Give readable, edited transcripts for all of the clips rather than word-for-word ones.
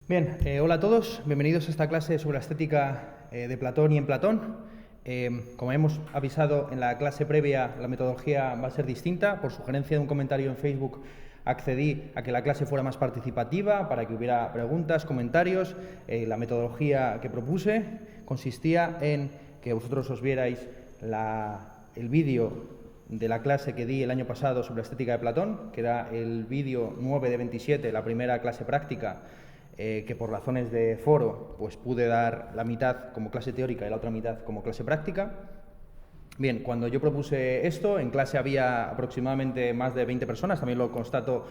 Bien, hola a todos, bienvenidos a esta clase sobre la estética de Platón y en Platón. Como hemos avisado en la clase previa, la metodología va a ser distinta. Por sugerencia de un comentario en Facebook accedí a que la clase fuera más participativa, para que hubiera preguntas, comentarios. La metodología que propuse consistía en que vosotros os vierais el vídeo de la clase que di el año pasado sobre la estética de Platón, que era el vídeo 9 de 27, la primera clase práctica, que por razones de foro pues pude dar la mitad como clase teórica y la otra mitad como clase práctica. Bien, cuando yo propuse esto, en clase había aproximadamente más de 20 personas, también lo constato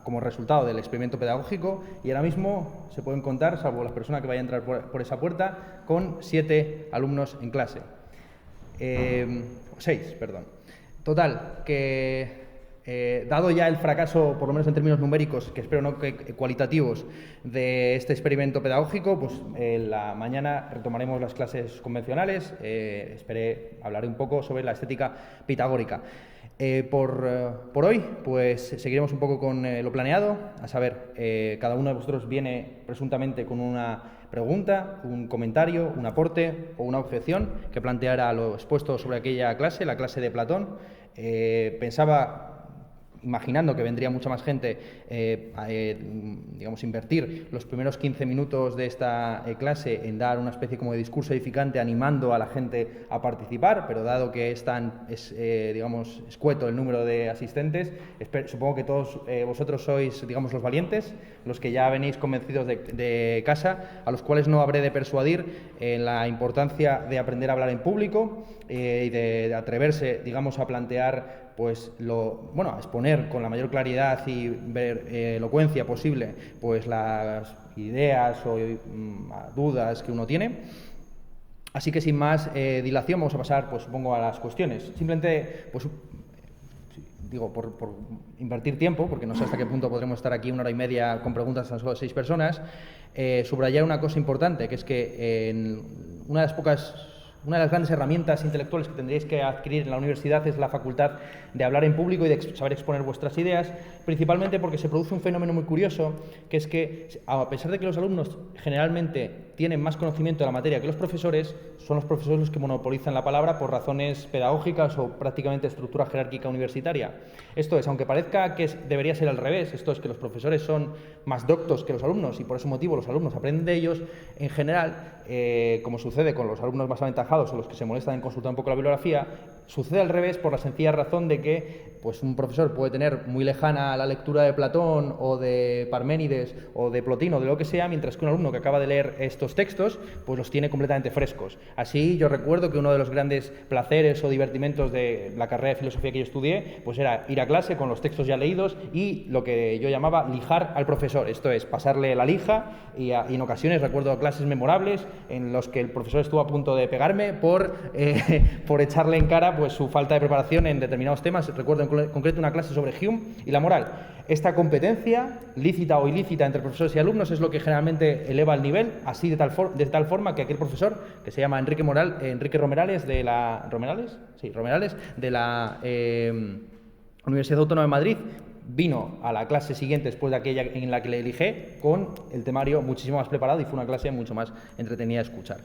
como resultado del experimento pedagógico, y ahora mismo se pueden contar, salvo las personas que vayan a entrar por esa puerta, con 7 alumnos en clase. 6, perdón. Total, que dado ya el fracaso, por lo menos en términos numéricos, que espero no que cualitativos, de este experimento pedagógico, pues la mañana retomaremos las clases convencionales. Hablaré un poco sobre la estética pitagórica. Por hoy, pues seguiremos un poco con lo planeado, a saber, cada uno de vosotros viene presuntamente con una pregunta, un comentario, un aporte o una objeción que planteara lo expuesto sobre aquella clase, la clase de Platón. Pensaba, imaginando que vendría mucha más gente, digamos, invertir los primeros 15 minutos de esta clase en dar una especie como de discurso edificante animando a la gente a participar, pero dado que es digamos, escueto el número de asistentes, supongo que todos vosotros sois, digamos, los valientes, los que ya venís convencidos de casa, a los cuales no habré de persuadir en la importancia de aprender a hablar en público y de atreverse, digamos, a plantear pues a exponer con la mayor claridad y elocuencia posible pues las ideas o dudas que uno tiene. Así que sin más dilación vamos a pasar, pues supongo, a las cuestiones. Simplemente, pues digo, por invertir tiempo, porque no sé hasta qué punto podremos estar aquí 1 hora y media con preguntas a solo 6 personas, subrayar una cosa importante, que es que una de las grandes herramientas intelectuales que tendréis que adquirir en la universidad es la facultad de hablar en público y de saber exponer vuestras ideas, principalmente porque se produce un fenómeno muy curioso, que es que, a pesar de que los alumnos generalmente tienen más conocimiento de la materia que los profesores, son los profesores los que monopolizan la palabra por razones pedagógicas o prácticamente estructura jerárquica universitaria. Esto es, aunque parezca que debería ser al revés, esto es que los profesores son más doctos que los alumnos y por ese motivo los alumnos aprenden de ellos, en general, como sucede con los alumnos más aventajados o los que se molestan en consultar un poco la bibliografía, sucede al revés por la sencilla razón de que pues, un profesor puede tener muy lejana la lectura de Platón o de Parménides o de Plotino o de lo que sea, mientras que un alumno que acaba de leer estos textos pues los tiene completamente frescos. Así, yo recuerdo que uno de los grandes placeres o divertimentos de la carrera de filosofía que yo estudié pues era ir a clase con los textos ya leídos y lo que yo llamaba lijar al profesor, esto es, pasarle la lija y en ocasiones recuerdo clases memorables en los que el profesor estuvo a punto de pegarme por echarle en cara pues su falta de preparación en determinados temas. Recuerdo en concreto una clase sobre Hume y la moral. Esta competencia, lícita o ilícita entre profesores y alumnos, es lo que generalmente eleva el nivel, así de tal forma que aquel profesor, que se llama Enrique Romerales, de la Universidad Autónoma de Madrid, vino a la clase siguiente después de aquella en la que le eligé con el temario muchísimo más preparado y fue una clase mucho más entretenida de escuchar.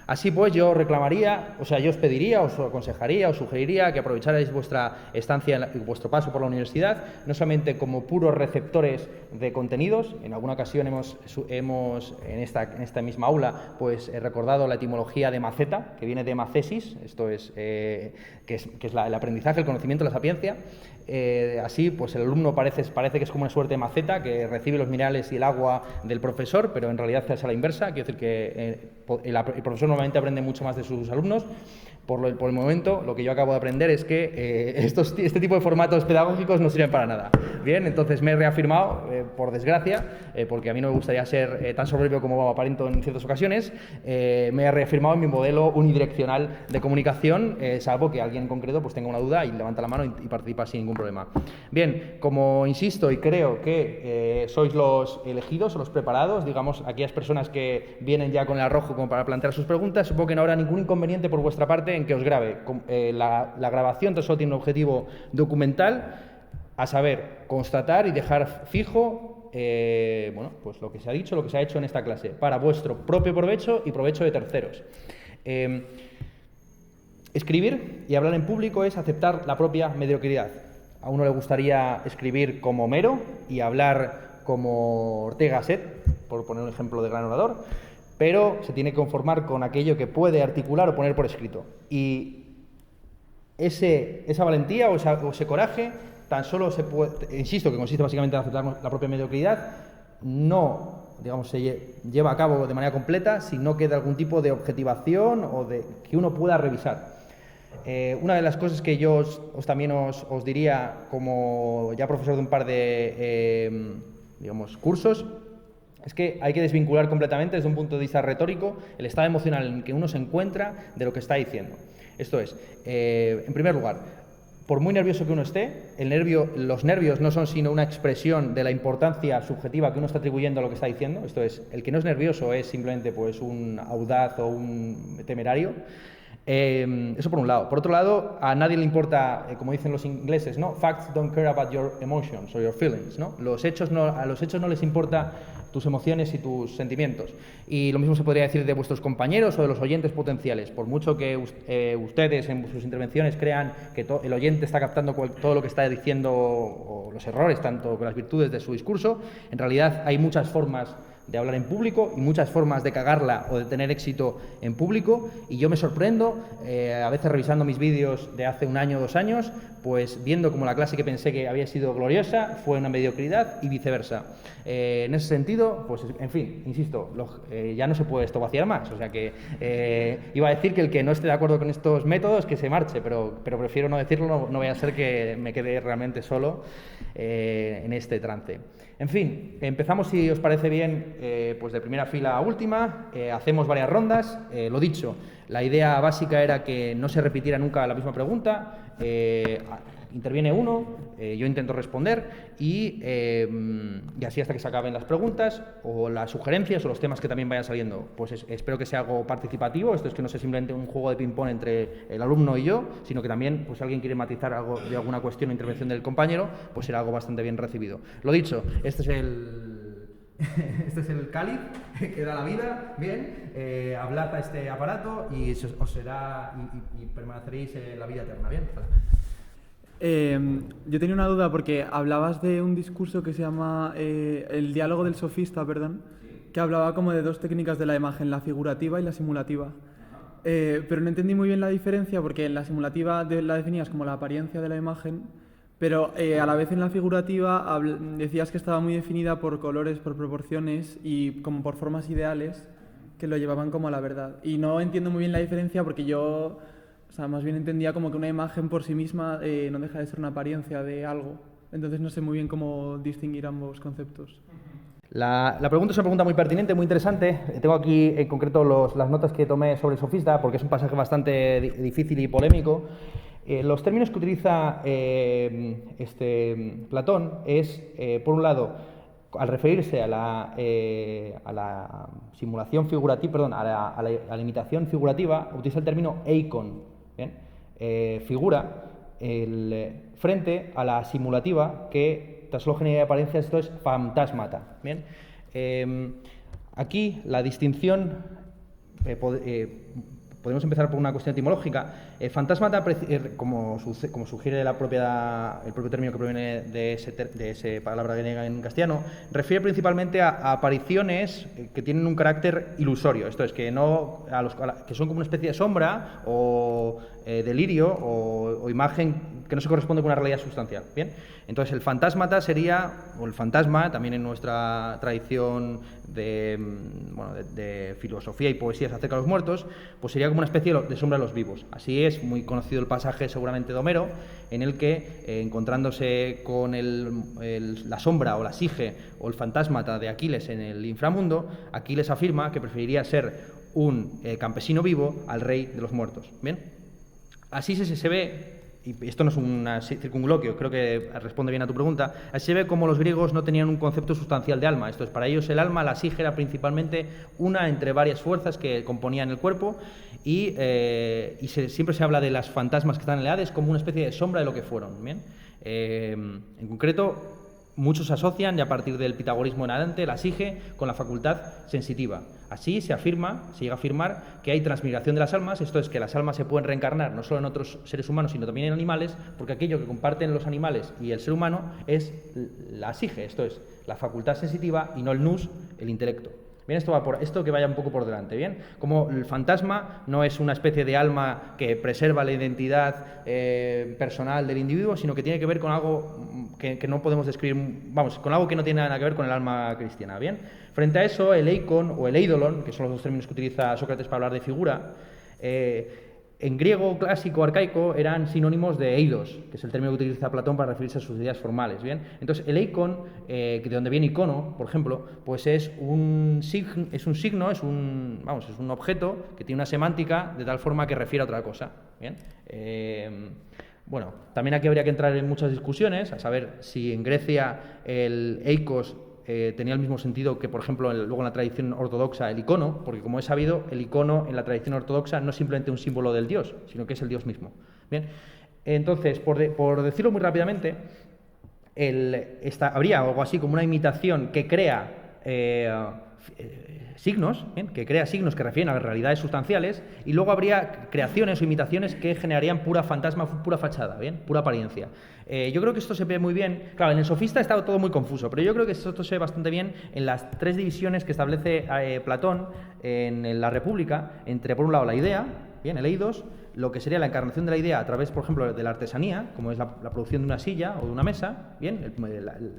Así pues, yo os pediría, os aconsejaría, os sugeriría que aprovecharais vuestra estancia, vuestro paso por la universidad, no solamente como puros receptores de contenidos. En alguna ocasión hemos en esta misma aula, pues recordado la etimología de maceta, que viene de macesis, esto es, que es el aprendizaje, el conocimiento, la sapiencia. Así, pues el alumno parece que es como una suerte de maceta que recibe los minerales y el agua del profesor, pero en realidad es a la inversa. Quiero decir que el profesor normalmente aprende mucho más de sus alumnos. Por el momento, lo que yo acabo de aprender es que este tipo de formatos pedagógicos no sirven para nada. Bien, entonces me he reafirmado, por desgracia, porque a mí no me gustaría ser tan soberbio como aparento en ciertas ocasiones, me he reafirmado en mi modelo unidireccional de comunicación, salvo que alguien en concreto pues tenga una duda y levanta la mano y participa sin ningún problema. Bien, como insisto y creo que sois los elegidos o los preparados, digamos, aquellas personas que vienen ya con el arrojo como para plantear sus preguntas, supongo que no habrá ningún inconveniente por vuestra parte en que os grabe. La grabación solo tiene un objetivo documental, a saber, constatar y dejar fijo bueno, pues lo que se ha dicho, lo que se ha hecho en esta clase, para vuestro propio provecho y provecho de terceros. Escribir y hablar en público es aceptar la propia mediocridad. A uno le gustaría escribir como Homero y hablar como Ortega Set, por poner un ejemplo de gran orador, pero se tiene que conformar con aquello que puede articular o poner por escrito. Y esa valentía o ese coraje tan solo se puede, insisto, que consiste básicamente en aceptar la propia mediocridad, no, digamos, se lleva a cabo de manera completa si no queda algún tipo de objetivación o de que uno pueda revisar. Una de las cosas que yo también os diría, como ya profesor de un par de digamos, cursos, es que hay que desvincular completamente desde un punto de vista retórico el estado emocional en que uno se encuentra de lo que está diciendo. Esto es, en primer lugar, por muy nervioso que uno esté, los nervios no son sino una expresión de la importancia subjetiva que uno está atribuyendo a lo que está diciendo. Esto es, el que no es nervioso es simplemente pues, un audaz o un temerario. Eso por un lado. Por otro lado, a nadie le importa, como dicen los ingleses, ¿no? Facts don't care about your emotions or your feelings, ¿no? A los hechos no les importa tus emociones y tus sentimientos. Y lo mismo se podría decir de vuestros compañeros o de los oyentes potenciales. Por mucho que ustedes en sus intervenciones crean que el oyente está captando todo lo que está diciendo o los errores, tanto como las virtudes de su discurso, en realidad hay muchas formas de hablar en público y muchas formas de cagarla o de tener éxito en público, y yo me sorprendo, a veces revisando mis vídeos de hace 1 año o 2 años, pues viendo como la clase que pensé que había sido gloriosa fue una mediocridad y viceversa. En ese sentido, pues en fin, insisto, ya no se puede esto vaciar más, o sea que iba a decir que el que no esté de acuerdo con estos métodos que se marche, pero prefiero no decirlo, no vaya a ser que me quede realmente solo en este trance. En fin, empezamos, si os parece bien, pues de primera fila a última, hacemos varias rondas. Lo dicho, la idea básica era que no se repitiera nunca la misma pregunta, interviene uno, yo intento responder y así hasta que se acaben las preguntas o las sugerencias o los temas que también vayan saliendo. Pues espero que sea algo participativo, esto es que no sea simplemente un juego de ping-pong entre el alumno y yo, sino que también, pues si alguien quiere matizar algo de alguna cuestión o intervención del compañero, pues será algo bastante bien recibido. Lo dicho, este es el cáliz que da la vida, bien, hablad a este aparato y os será y permaneceréis en la vida eterna, bien. Yo tenía una duda porque hablabas de un discurso que se llama el diálogo del sofista, perdón, que hablaba como de 2 técnicas de la imagen, la figurativa y la simulativa. Pero no entendí muy bien la diferencia porque en la simulativa la definías como la apariencia de la imagen, pero a la vez en la figurativa decías que estaba muy definida por colores, por proporciones y como por formas ideales que lo llevaban como a la verdad. Y no entiendo muy bien la diferencia porque yo... O sea, más bien entendía como que una imagen por sí misma no deja de ser una apariencia de algo. Entonces no sé muy bien cómo distinguir ambos conceptos. La pregunta es una pregunta muy pertinente, muy interesante. Tengo aquí en concreto las notas que tomé sobre el sofista, porque es un pasaje bastante difícil y polémico. Los términos que utiliza Platón es, por un lado, al referirse a la simulación figurativa, perdón, a la imitación figurativa, utiliza el término eikon, ¿bien? Figura frente a la simulativa, que tras solo genera apariencias, esto es fantasmata, ¿bien? Aquí la distinción, podemos empezar por una cuestión etimológica. Fantasmata, como sugiere el propio término que proviene de esa palabra griega en castellano, refiere principalmente a apariciones que tienen un carácter ilusorio, esto es, que son como una especie de sombra o delirio o imagen que no se corresponde con una realidad sustancial. ¿Bien? Entonces el fantasmata sería, o el fantasma, también en nuestra tradición de filosofía y poesías acerca de los muertos, pues sería como una especie de sombra de los vivos. Así es muy conocido el pasaje seguramente de Homero, en el que, encontrándose con la sombra o la sige o el fantasmata de Aquiles en el inframundo, Aquiles afirma que preferiría ser un campesino vivo al rey de los muertos. ¿Bien? Así se ve, y esto no es un circunloquio, creo que responde bien a tu pregunta, así se ve como los griegos no tenían un concepto sustancial de alma. Esto es, para ellos el alma, la sige, era principalmente una entre varias fuerzas que componían el cuerpo y siempre se habla de las fantasmas que están en el Hades como una especie de sombra de lo que fueron. ¿Bien? En concreto, muchos asocian, ya a partir del pitagorismo en adelante, la sige con la facultad sensitiva. Así se llega a afirmar que hay transmigración de las almas, esto es que las almas se pueden reencarnar no solo en otros seres humanos, sino también en animales, porque aquello que comparten los animales y el ser humano es la sige, esto es la facultad sensitiva y no el nous, el intelecto. Bien, esto va por esto que vaya un poco por delante, bien. Como el fantasma no es una especie de alma que preserva la identidad personal del individuo, sino que tiene que ver con algo que no podemos describir, vamos, con algo que no tiene nada que ver con el alma cristiana, bien. Frente a eso, el eikon o el eidolon, que son los dos términos que utiliza Sócrates para hablar de figura, en griego clásico arcaico eran sinónimos de eidos, que es el término que utiliza Platón para referirse a sus ideas formales. ¿Bien? Entonces, el eikon, de donde viene icono, por ejemplo, pues es un signo, es un objeto que tiene una semántica de tal forma que refiere a otra cosa. ¿Bien? Bueno, también aquí habría que entrar en muchas discusiones, a saber si en Grecia el eikos tenía el mismo sentido que, por ejemplo, luego en la tradición ortodoxa el icono, porque como he sabido, el icono en la tradición ortodoxa no es simplemente un símbolo del dios, sino que es el dios mismo. Bien, entonces, por decirlo muy rápidamente, habría algo así como una imitación que crea signos, ¿bien? Que crea signos que refieren a realidades sustanciales, y luego habría creaciones o imitaciones que generarían pura fantasma, pura fachada, ¿bien? Pura apariencia. Yo creo que esto se ve muy bien. Claro, en el sofista está todo muy confuso, pero yo creo que esto se ve bastante bien en las tres divisiones que establece Platón en la República, entre, por un lado, la idea, bien, el eidos, lo que sería la encarnación de la idea a través, por ejemplo, de la artesanía, como es la producción de una silla o de una mesa, bien,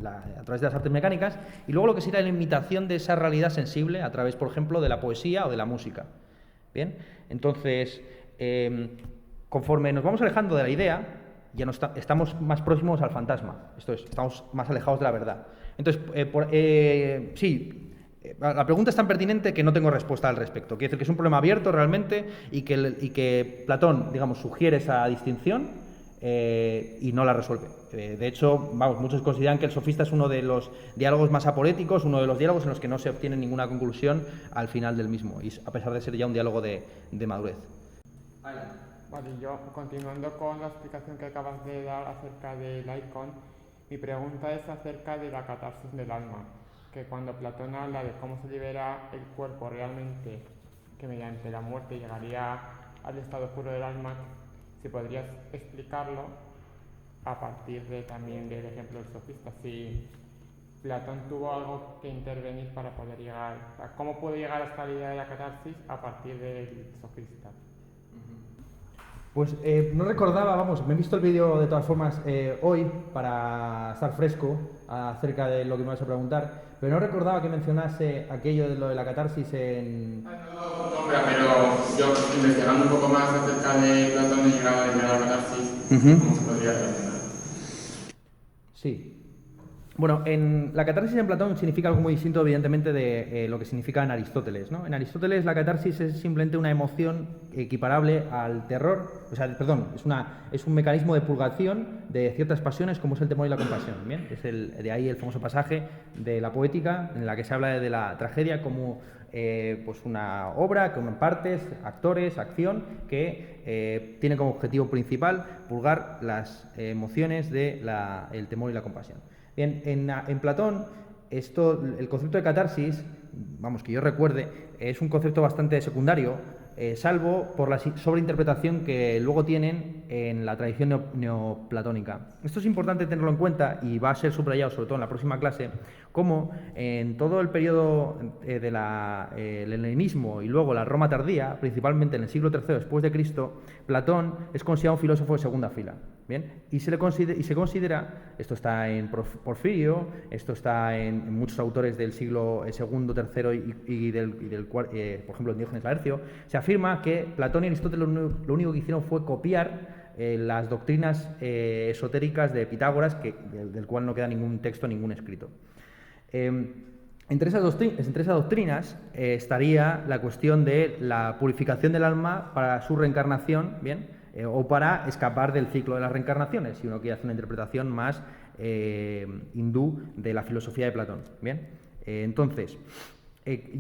a través de las artes mecánicas, y luego lo que sería la imitación de esa realidad sensible a través, por ejemplo, de la poesía o de la música. Bien, entonces, conforme nos vamos alejando de la idea, ya no estamos más próximos al fantasma, esto es, estamos más alejados de la verdad. Entonces, la pregunta es tan pertinente que no tengo respuesta al respecto. Quiere decir que es un problema abierto realmente y que Platón, digamos, sugiere esa distinción y no la resuelve. De hecho, muchos consideran que el sofista es uno de los diálogos más aporéticos, uno de los diálogos en los que no se obtiene ninguna conclusión al final del mismo, y a pesar de ser ya un diálogo de madurez. Vale, yo continuando con la explicación que acabas de dar acerca del icon, mi pregunta es acerca de la catarsis del alma, que cuando Platón habla de cómo se libera el cuerpo realmente, que mediante la muerte llegaría al estado puro del alma, si podrías explicarlo a partir también del ejemplo del sofista, si Platón tuvo algo que intervenir para poder llegar, o sea, cómo puede llegar hasta la idea de la catarsis a partir del sofista. Pues no recordaba, me he visto el vídeo de todas formas hoy para estar fresco acerca de lo que me vas a preguntar, pero no recordaba que mencionase aquello de lo de la catarsis en... Pero yo investigando un poco más acerca de Platón he llegado a la catarsis, ¿cómo se podría relacionar? Sí. Bueno, la catarsis en Platón significa algo muy distinto, evidentemente, de lo que significa en Aristóteles, ¿no? En Aristóteles la catarsis es simplemente una emoción equiparable al terror, es un mecanismo de purgación de ciertas pasiones como es el temor y la compasión, ¿bien? De ahí el famoso pasaje de la Poética en la que se habla de la tragedia como pues una obra con partes, actores, acción, que tiene como objetivo principal purgar las emociones del temor y la compasión. Bien, en Platón, el concepto de catarsis, que yo recuerde, es un concepto bastante secundario, salvo por la sobreinterpretación que luego tienen en la tradición neoplatónica. Esto es importante tenerlo en cuenta y va a ser subrayado, sobre todo en la próxima clase, como en todo el periodo del helenismo y luego la Roma tardía, principalmente en el siglo III después de Cristo, Platón es considerado un filósofo de segunda fila. Bien, y se considera, esto está en Porfirio, esto está en muchos autores del siglo II, III y del por ejemplo, en Diógenes Laercio, se afirma que Platón y Aristóteles lo único que hicieron fue copiar las doctrinas esotéricas de Pitágoras, del cual no queda ningún texto, ningún escrito. Entre esas doctrinas estaría la cuestión de la purificación del alma para su reencarnación, ¿bien? O para escapar del ciclo de las reencarnaciones, si uno quiere hacer una interpretación más hindú de la filosofía de Platón. Bien, entonces,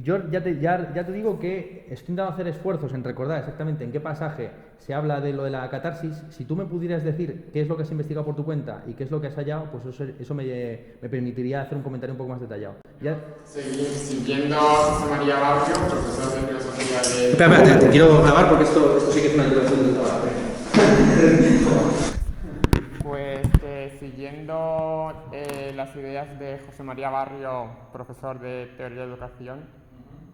Yo ya te digo que estoy intentando hacer esfuerzos en recordar exactamente en qué pasaje se habla de lo de la catarsis. Si tú me pudieras decir qué es lo que has investigado por tu cuenta y qué es lo que has hallado, pues eso me permitiría hacer un comentario un poco más detallado. Siguiendo a José María Barrio, profesor de filosofía de... Espera, te quiero grabar porque esto sí que es una introducción del trabajo. Pues siguiendo las ideas de José María Barrio, profesor de Teoría de Educación,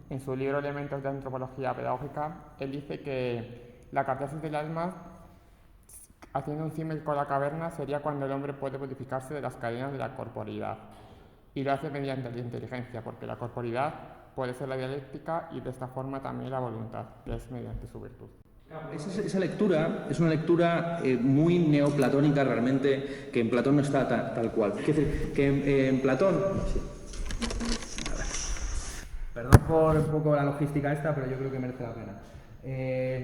en su libro Elementos de Antropología Pedagógica, él dice que la catarsis del alma, haciendo un símil con la caverna, sería cuando el hombre puede purificarse de las cadenas de la corporeidad. Y lo hace mediante la inteligencia, porque la corporeidad puede ser la dialéctica y de esta forma también la voluntad, que es mediante su virtud. Esa lectura es una lectura muy neoplatónica realmente, que en Platón no está tal cual. Es decir, que en Platón... Sí. Perdón por un poco la logística esta, pero yo creo que merece la pena.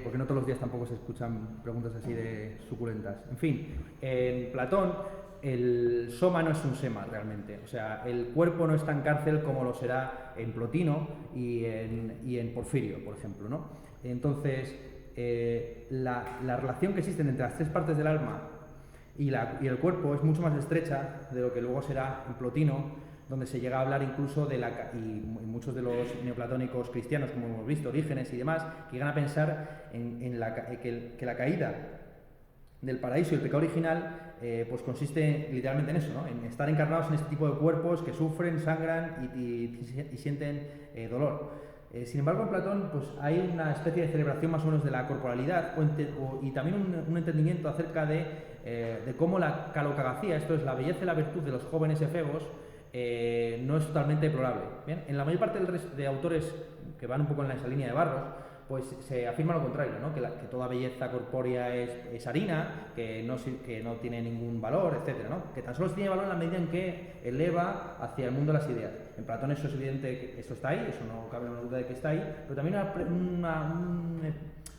Porque no todos los días tampoco se escuchan preguntas así de suculentas. En fin, en Platón el soma no es un sema realmente. O sea, el cuerpo no es tan cárcel como lo será en Plotino y en Porfirio, por ejemplo, ¿no? Entonces... la relación que existe entre las tres partes del alma y el cuerpo es mucho más estrecha de lo que luego será en Plotino, donde se llega a hablar incluso y muchos de los neoplatónicos cristianos, como hemos visto, Orígenes y demás, que llegan a pensar que la caída del paraíso y el pecado original pues consiste literalmente en eso, ¿no? En estar encarnados en este tipo de cuerpos que sufren, sangran y sienten dolor. Sin embargo, en Platón pues, hay una especie de celebración más o menos de la corporalidad y también un entendimiento acerca de cómo la calocagacía, esto es la belleza y la virtud de los jóvenes efebos, no es totalmente deplorable. ¿Bien? En la mayor parte de autores que van un poco en esa línea de Barros, pues se afirma lo contrario, ¿no? Que toda belleza corpórea es harina, que no tiene ningún valor, etc., ¿no? Que tan solo tiene valor en la medida en que eleva hacia el mundo las ideas. En Platón eso es evidente, que eso está ahí, eso no cabe la duda de que está ahí, pero también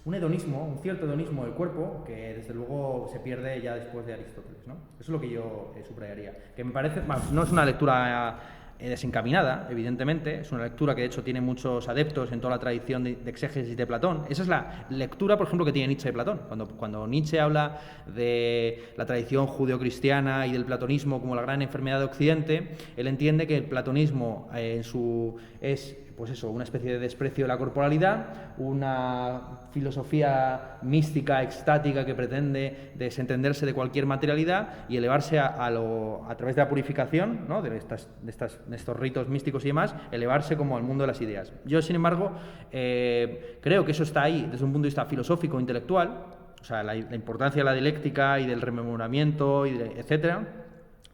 un hedonismo, un cierto hedonismo del cuerpo, que desde luego se pierde ya después de Aristóteles, ¿no? Eso es lo que yo subrayaría. Que me parece, no es una lectura desencaminada, evidentemente, es una lectura que de hecho tiene muchos adeptos en toda la tradición de exégesis de Platón. Esa es la lectura, por ejemplo, que tiene Nietzsche de Platón. Cuando Nietzsche habla de la tradición judeocristiana y del platonismo como la gran enfermedad de Occidente, él entiende que el platonismo es pues eso, una especie de desprecio de la corporalidad, una filosofía mística, extática, que pretende desentenderse de cualquier materialidad y elevarse a través de la purificación, ¿no? de estos ritos místicos y demás, elevarse como al mundo de las ideas. Yo, sin embargo, creo que eso está ahí desde un punto de vista filosófico, intelectual, o sea, la importancia de la dialéctica y del rememoramiento, etcétera.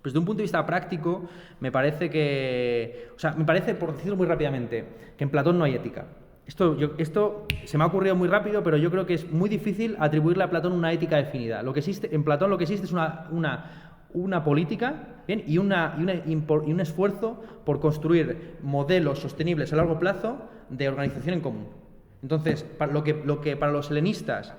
Pues desde un punto de vista práctico, me parece, por decirlo muy rápidamente, que en Platón no hay ética. Esto se me ha ocurrido muy rápido, pero yo creo que es muy difícil atribuirle a Platón una ética definida. En Platón lo que existe es una política, ¿bien? y un esfuerzo por construir modelos sostenibles a largo plazo de organización en común. Entonces, lo que para los helenistas,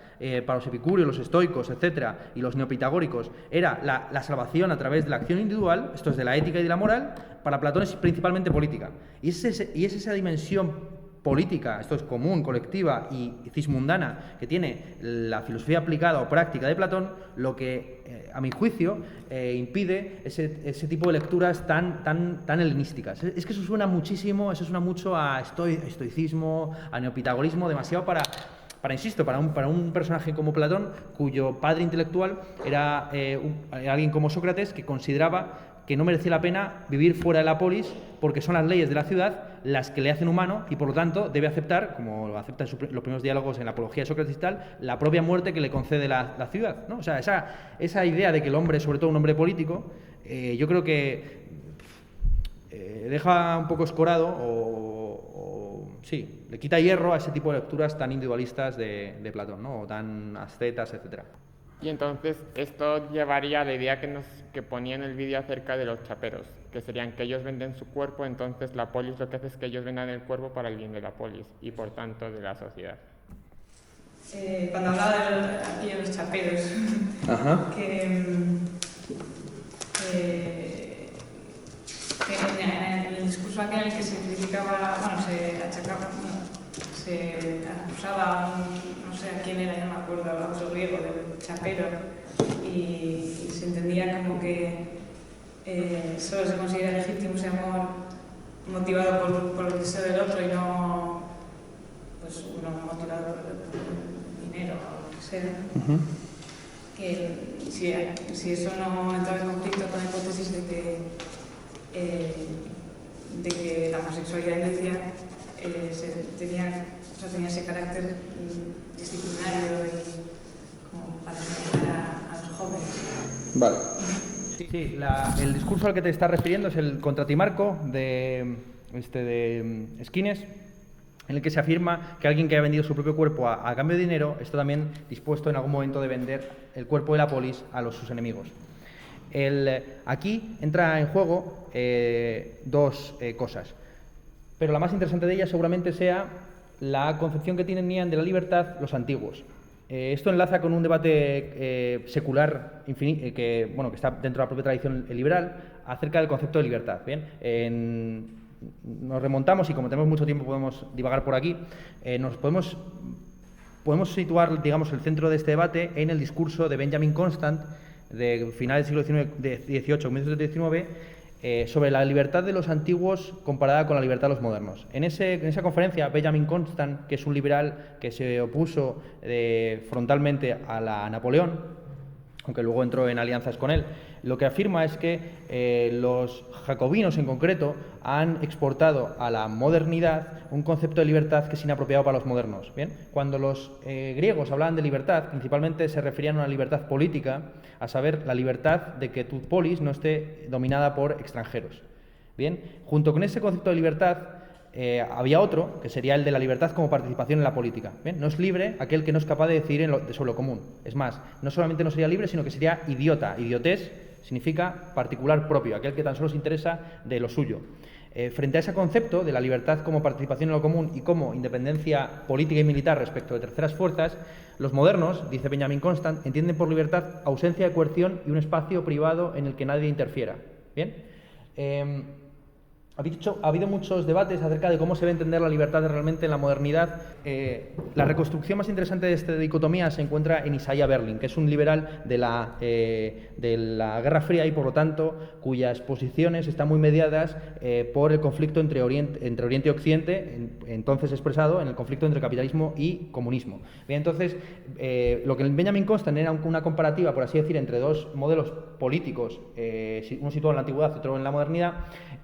para los epicúreos, los estoicos, etcétera, y los neopitagóricos, era la salvación a través de la acción individual, esto es de la ética y de la moral, para Platón es principalmente política. Y es esa dimensión política, esto es común, colectiva y cismundana, que tiene la filosofía aplicada o práctica de Platón, lo que, a mi juicio, impide ese tipo de lecturas tan helenísticas. Es que eso suena mucho a estoicismo, a neopitagorismo, demasiado para insisto, para un personaje como Platón, cuyo padre intelectual era alguien como Sócrates, que consideraba que no merecía la pena vivir fuera de la polis porque son las leyes de la ciudad las que le hacen humano y por lo tanto debe aceptar, como lo acepta en los primeros diálogos en la apología de Sócrates y tal, la propia muerte que le concede la ciudad, ¿no? O sea, esa idea de que el hombre es sobre todo un hombre político, yo creo que deja un poco escorado sí, le quita hierro a ese tipo de lecturas tan individualistas de Platón, ¿no? O tan ascetas, etcétera. Y entonces esto llevaría a la idea que ponía en el vídeo acerca de los chaperos, que serían que ellos venden su cuerpo, entonces la polis lo que hace es que ellos vendan el cuerpo para el bien de la polis y por tanto de la sociedad. Cuando hablaba aquí de los chaperos, que en el discurso discurso aquel en el que se criticaba, bueno, se achacaba, se acusaba, no sé a quién era, no me acuerdo, a otro griego, del chapero, y se entendía como que solo se considera legítimo ese amor motivado por el deseo del otro y no, pues, uno motivado por dinero o lo que sea. Que si eso no entraba en conflicto con la hipótesis de que la homosexualidad en Grecia tenía ese carácter disciplinario y como para enseñar a los jóvenes. Vale. Sí, el discurso al que te estás refiriendo es el Contra Timarco de Esquines, en el que se afirma que alguien que ha vendido su propio cuerpo a cambio de dinero está también dispuesto en algún momento de vender el cuerpo de la polis a sus enemigos. Aquí entra en juego dos cosas, pero la más interesante de ellas seguramente sea la concepción que tenían de la libertad los antiguos. Esto enlaza con un debate secular que está dentro de la propia tradición liberal acerca del concepto de libertad. Bien, nos remontamos y como tenemos mucho tiempo podemos divagar por aquí. Podemos situar, digamos, el centro de este debate en el discurso de Benjamin Constant de finales del siglo XVIII, comienzos del XIX, sobre la libertad de los antiguos comparada con la libertad de los modernos. En esa conferencia, Benjamin Constant, que es un liberal que se opuso frontalmente a Napoleón, aunque luego entró en alianzas con él, lo que afirma es que los jacobinos en concreto han exportado a la modernidad un concepto de libertad que es inapropiado para los modernos. ¿Bien? Cuando los griegos hablaban de libertad, principalmente se referían a una libertad política, a saber, la libertad de que tu polis no esté dominada por extranjeros. Bien, junto con ese concepto de libertad había otro, que sería el de la libertad como participación en la política. ¿Bien? No es libre aquel que no es capaz de decidir sobre lo común. Es más, no solamente no sería libre, sino que sería idiota. Idiotés significa particular propio, aquel que tan solo se interesa de lo suyo. Frente a ese concepto de la libertad como participación en lo común y como independencia política y militar respecto de terceras fuerzas, los modernos, dice Benjamin Constant, entienden por libertad ausencia de coerción y un espacio privado en el que nadie interfiera. ¿Bien? Ha habido muchos debates acerca de cómo se debe entender la libertad realmente en la modernidad. La reconstrucción más interesante de esta dicotomía se encuentra en Isaiah Berlin, que es un liberal de la Guerra Fría y, por lo tanto, cuyas posiciones están muy mediadas por el conflicto entre Oriente y Occidente, entonces expresado en el conflicto entre capitalismo y comunismo. Bien, entonces, lo que en Benjamin Constant era una comparativa, por así decir, entre dos modelos políticos, uno situado en la antigüedad y otro en la modernidad,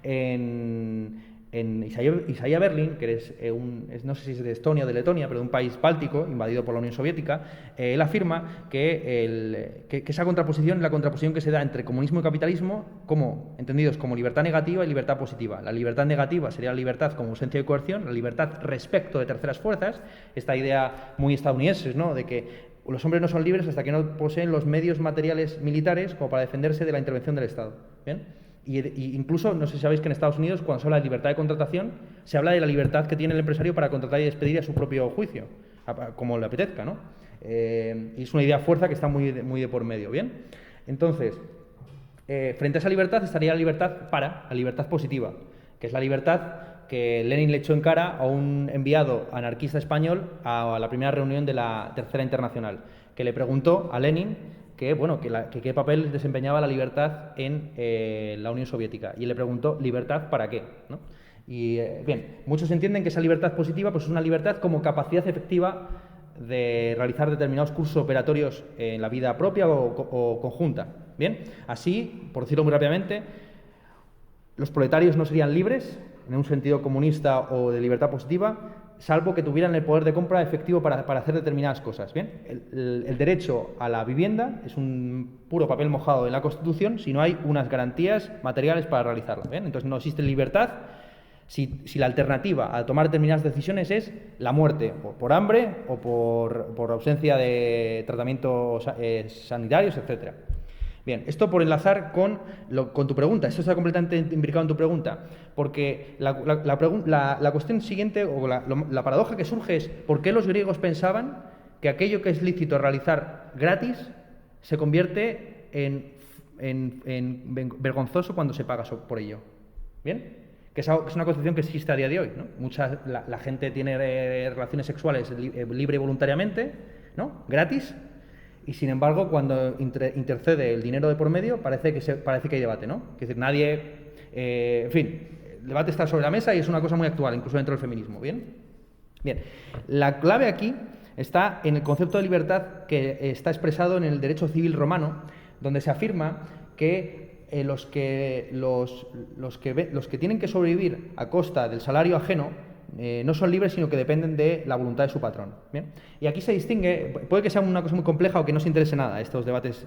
en Isaiah Berlin, que no sé si es de Estonia o de Letonia, pero de un país báltico invadido por la Unión Soviética, él afirma que esa contraposición es la contraposición que se da entre comunismo y capitalismo, entendidos como libertad negativa y libertad positiva. La libertad negativa sería la libertad como ausencia de coerción, la libertad respecto de terceras fuerzas, esta idea muy estadounidense, ¿no?, de que los hombres no son libres hasta que no poseen los medios materiales militares como para defenderse de la intervención del Estado. ¿Bien? Y incluso, no sé si sabéis que en Estados Unidos, cuando se habla de libertad de contratación, se habla de la libertad que tiene el empresario para contratar y despedir a su propio juicio, como le apetezca, ¿no? Y es una idea fuerza que está muy de por medio, ¿bien? Entonces, frente a esa libertad estaría la libertad positiva, que es la libertad que Lenin le echó en cara a un enviado anarquista español a la primera reunión de la Tercera Internacional, que le preguntó a Lenin qué papel desempeñaba la libertad en la Unión Soviética. Y le preguntó, ¿libertad para qué?, ¿no? Y bien, muchos entienden que esa libertad positiva pues es una libertad como capacidad efectiva de realizar determinados cursos operatorios en la vida propia o conjunta. Bien, así, por decirlo muy rápidamente, los proletarios no serían libres en un sentido comunista o de libertad positiva, salvo que tuvieran el poder de compra efectivo para hacer determinadas cosas. ¿Bien? El derecho a la vivienda es un puro papel mojado en la Constitución si no hay unas garantías materiales para realizarlo. ¿Bien? Entonces no existe libertad si la alternativa a tomar determinadas decisiones es la muerte, por hambre o por ausencia de tratamientos sanitarios, etc. Bien, esto por enlazar con tu pregunta. Esto está completamente imbricado en tu pregunta, porque la cuestión siguiente, o la paradoja que surge es ¿por qué los griegos pensaban que aquello que es lícito realizar gratis se convierte en vergonzoso cuando se paga por ello? ¿Bien? que es una concepción que existe a día de hoy, ¿no? La gente tiene relaciones sexuales libre y voluntariamente, ¿no? Gratis, y sin embargo, cuando intercede el dinero de por medio, parece que hay debate, ¿no? Es decir, nadie... en fin, el debate está sobre la mesa y es una cosa muy actual, incluso dentro del feminismo, ¿bien? Bien, la clave aquí está en el concepto de libertad que está expresado en el derecho civil romano, donde se afirma que los que tienen que sobrevivir a costa del salario ajeno no son libres, sino que dependen de la voluntad de su patrón. ¿Bien? Y aquí se distingue, puede que sea una cosa muy compleja o que no se interese nada estos debates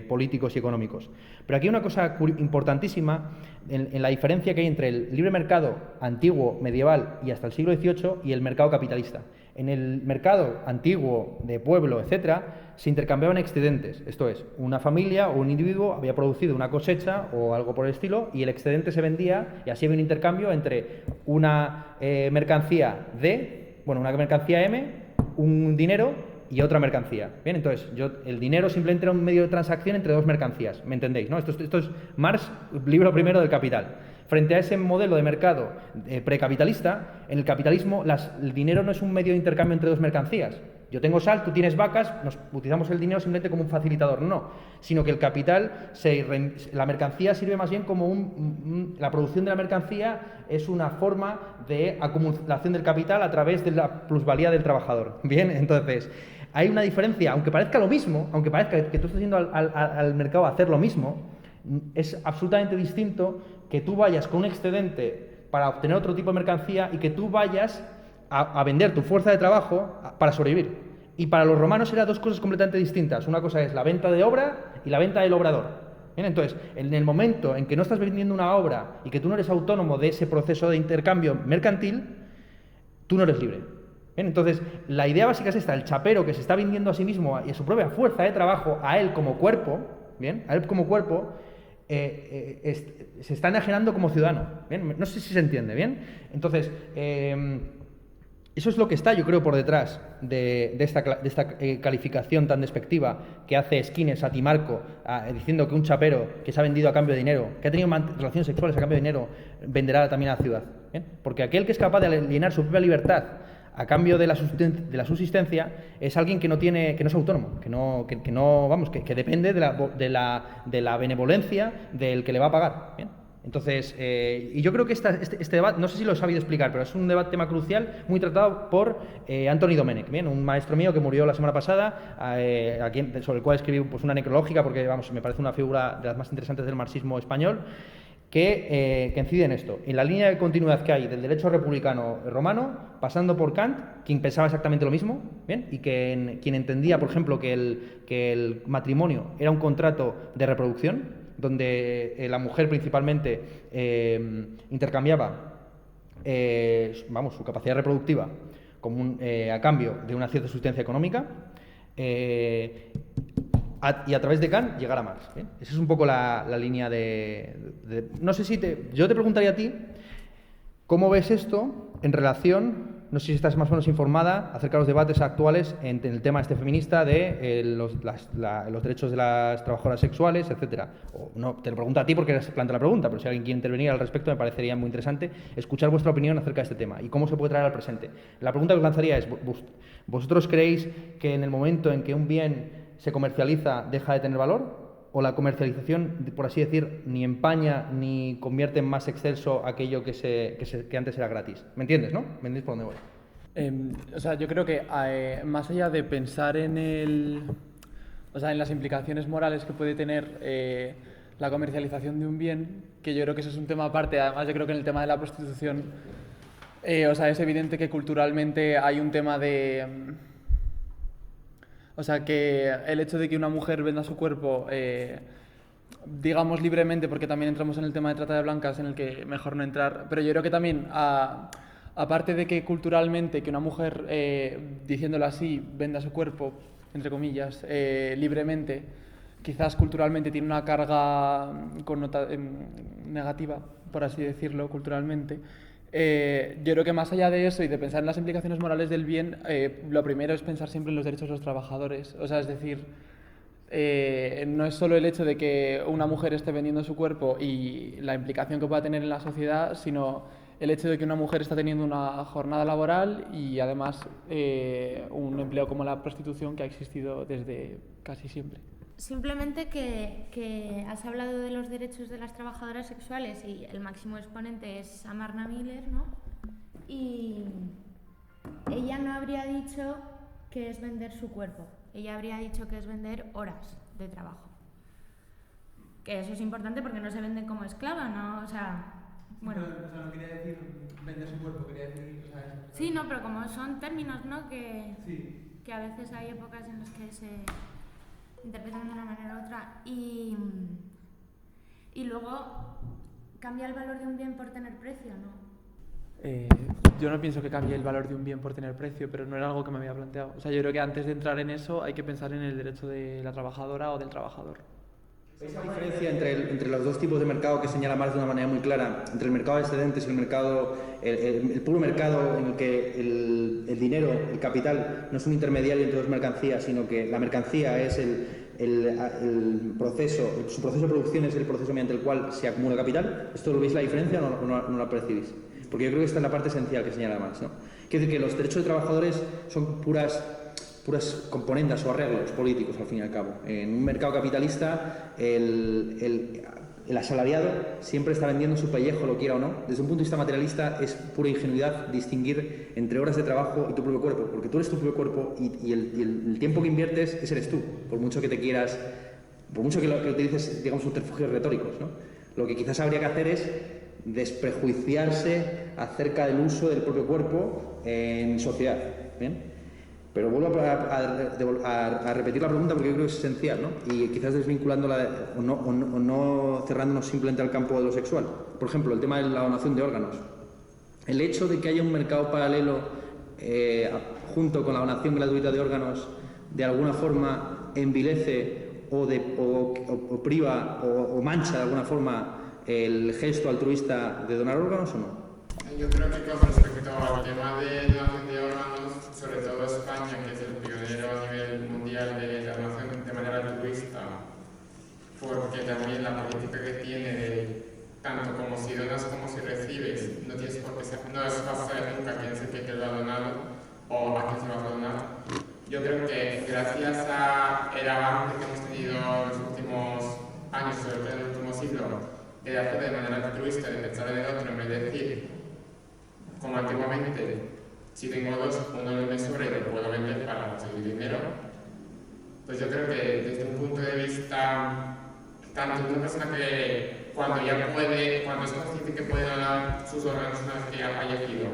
políticos y económicos, pero aquí hay una cosa importantísima en la diferencia que hay entre el libre mercado antiguo, medieval y hasta el siglo XVIII y el mercado capitalista. En el mercado antiguo, de pueblo, etcétera, se intercambiaban excedentes. Esto es, una familia o un individuo había producido una cosecha o algo por el estilo y el excedente se vendía y así había un intercambio entre una mercancía una mercancía M, un dinero y otra mercancía. Bien, entonces, el dinero simplemente era un medio de transacción entre dos mercancías. ¿Me entendéis? ¿No? Esto es Marx, libro primero del Capital. Frente a ese modelo de mercado precapitalista, en el capitalismo el dinero no es un medio de intercambio entre dos mercancías. Yo tengo sal, tú tienes vacas, nos utilizamos el dinero simplemente como un facilitador. No, sino que el capital, la mercancía sirve más bien como la producción de la mercancía es una forma de acumulación del capital a través de la plusvalía del trabajador. Bien, entonces, hay una diferencia, aunque parezca lo mismo, aunque parezca que tú estás yendo al mercado a hacer lo mismo, es absolutamente distinto que tú vayas con un excedente para obtener otro tipo de mercancía y que tú vayas a vender tu fuerza de trabajo para sobrevivir. Y para los romanos eran dos cosas completamente distintas. Una cosa es la venta de obra y la venta del obrador. Bien, entonces, en el momento en que no estás vendiendo una obra y que tú no eres autónomo de ese proceso de intercambio mercantil, tú no eres libre. Bien, entonces, la idea básica es esta: el chapero que se está vendiendo a sí mismo y a su propia fuerza de trabajo, a él como cuerpo, se está enajenando como ciudadano. ¿Bien? No sé si se entiende, ¿bien? Entonces, eso es lo que está, yo creo, por detrás de esta calificación tan despectiva que hace Skinner a Timarco, diciendo que un chapero que se ha vendido a cambio de dinero, que ha tenido relaciones sexuales a cambio de dinero, venderá también a la ciudad. ¿Bien? Porque aquel que es capaz de alienar su propia libertad a cambio de la subsistencia es alguien que no es autónomo, que depende de la benevolencia del que le va a pagar. ¿Bien? Entonces, y yo creo que este debate, no sé si lo he sabido explicar, pero es un tema crucial muy tratado por Anthony Domenech, ¿bien? Un maestro mío que murió la semana pasada, sobre el cual escribí pues, una necrológica, porque me parece una figura de las más interesantes del marxismo español, que incide en esto, en la línea de continuidad que hay del derecho republicano romano, pasando por Kant, quien pensaba exactamente lo mismo, ¿bien? Y quien entendía, por ejemplo, que el matrimonio era un contrato de reproducción, donde la mujer principalmente intercambiaba su capacidad reproductiva a cambio de una cierta sustancia económica, y a través de Kant llegar a Marx. ¿Bien? Esa es un poco la línea no sé si yo te preguntaría a ti, ¿cómo ves esto en relación, no sé si estás más o menos informada acerca de los debates actuales en el tema feminista de los derechos de las trabajadoras sexuales, etcétera? O no, te lo pregunto a ti porque plantea la pregunta, pero si alguien quiere intervenir al respecto me parecería muy interesante escuchar vuestra opinión acerca de este tema y cómo se puede traer al presente. La pregunta que os lanzaría es, ¿vosotros creéis que en el momento en que un bien se comercializa deja de tener valor? ¿O la comercialización, por así decir, ni empaña ni convierte en más excelso aquello que antes era gratis? ¿Me entiendes, no? ¿Me entiendes por dónde voy? Yo creo que más allá de pensar en las implicaciones morales que puede tener la comercialización de un bien, que yo creo que eso es un tema aparte. Además, yo creo que en el tema de la prostitución, es evidente que culturalmente hay un tema de... que el hecho de que una mujer venda su cuerpo, digamos libremente, porque también entramos en el tema de trata de blancas, en el que mejor no entrar, pero yo creo que también, aparte de que culturalmente que una mujer, diciéndolo así, venda su cuerpo, entre comillas, libremente, quizás culturalmente tiene una carga negativa, por así decirlo, culturalmente. Yo creo que más allá de eso y de pensar en las implicaciones morales del bien, lo primero es pensar siempre en los derechos de los trabajadores. Es decir, no es solo el hecho de que una mujer esté vendiendo su cuerpo y la implicación que pueda tener en la sociedad, sino el hecho de que una mujer está teniendo una jornada laboral y además un empleo como la prostitución que ha existido desde casi siempre. Simplemente que has hablado de los derechos de las trabajadoras sexuales y el máximo exponente es Amarna Miller, ¿no? Y ella no habría dicho que es vender su cuerpo, ella habría dicho que es vender horas de trabajo. Que eso es importante porque no se venden como esclava, ¿no? O sea, bueno. Pero, no quería decir vender su cuerpo, quería decir... O sea, eso. Sí, no, pero como son términos, ¿no? Que a veces hay épocas en las que se interpretan de una manera u otra. Y luego, ¿cambia el valor de un bien por tener precio, no? Yo no pienso que cambie el valor de un bien por tener precio, pero no era algo que me había planteado. O sea, yo creo que antes de entrar en eso hay que pensar en el derecho de la trabajadora o del trabajador. Esa diferencia entre los dos tipos de mercado que señala Marx de una manera muy clara, entre el mercado de excedentes y el mercado, el puro mercado en el que el dinero, el capital, no es un intermediario entre dos mercancías, sino que la mercancía es el proceso, su proceso de producción es el proceso mediante el cual se acumula capital. ¿Esto lo veis la diferencia o no la percibís? Porque yo creo que esta es la parte esencial que señala Marx, ¿no? Quiere decir que los derechos de trabajadores son puras componendas o arreglos políticos, al fin y al cabo. En un mercado capitalista, el asalariado siempre está vendiendo su pellejo, lo quiera o no. Desde un punto de vista materialista, es pura ingenuidad distinguir entre horas de trabajo y tu propio cuerpo, porque tú eres tu propio cuerpo y el tiempo que inviertes, ese eres tú, por mucho que te quieras, por mucho que utilices, digamos, subterfugios retóricos, ¿no? Lo que quizás habría que hacer es desprejuiciarse acerca del uso del propio cuerpo en sociedad, ¿bien? Pero vuelvo a repetir la pregunta porque yo creo que es esencial, ¿no? Y quizás desvinculándola o no cerrándonos simplemente al campo de lo sexual. Por ejemplo, el tema de la donación de órganos. El hecho de que haya un mercado paralelo junto con la donación gratuita de órganos de alguna forma envilece o priva o mancha de alguna forma el gesto altruista de donar órganos o no. Yo creo que con respecto al tema de donación de órganos, sobre todo España, que es el pionero a nivel mundial de la donación de manera altruista, porque también la política que tiene de tanto como si donas como si recibes, no tienes por qué no vas a saber nunca quién es el que te lo ha donado o a quién se lo ha donado. Yo creo que gracias al avance que hemos tenido en los últimos años, sobre todo en el último siglo, de hacer de manera altruista, de pensar en el otro, en vez de decir, como antiguamente, si tengo dos, uno no me sobra y lo puedo vender para conseguir dinero, pues yo creo que desde un punto de vista, tanto de una persona que cuando es consciente que puede donar sus órganos una vez que ha fallecido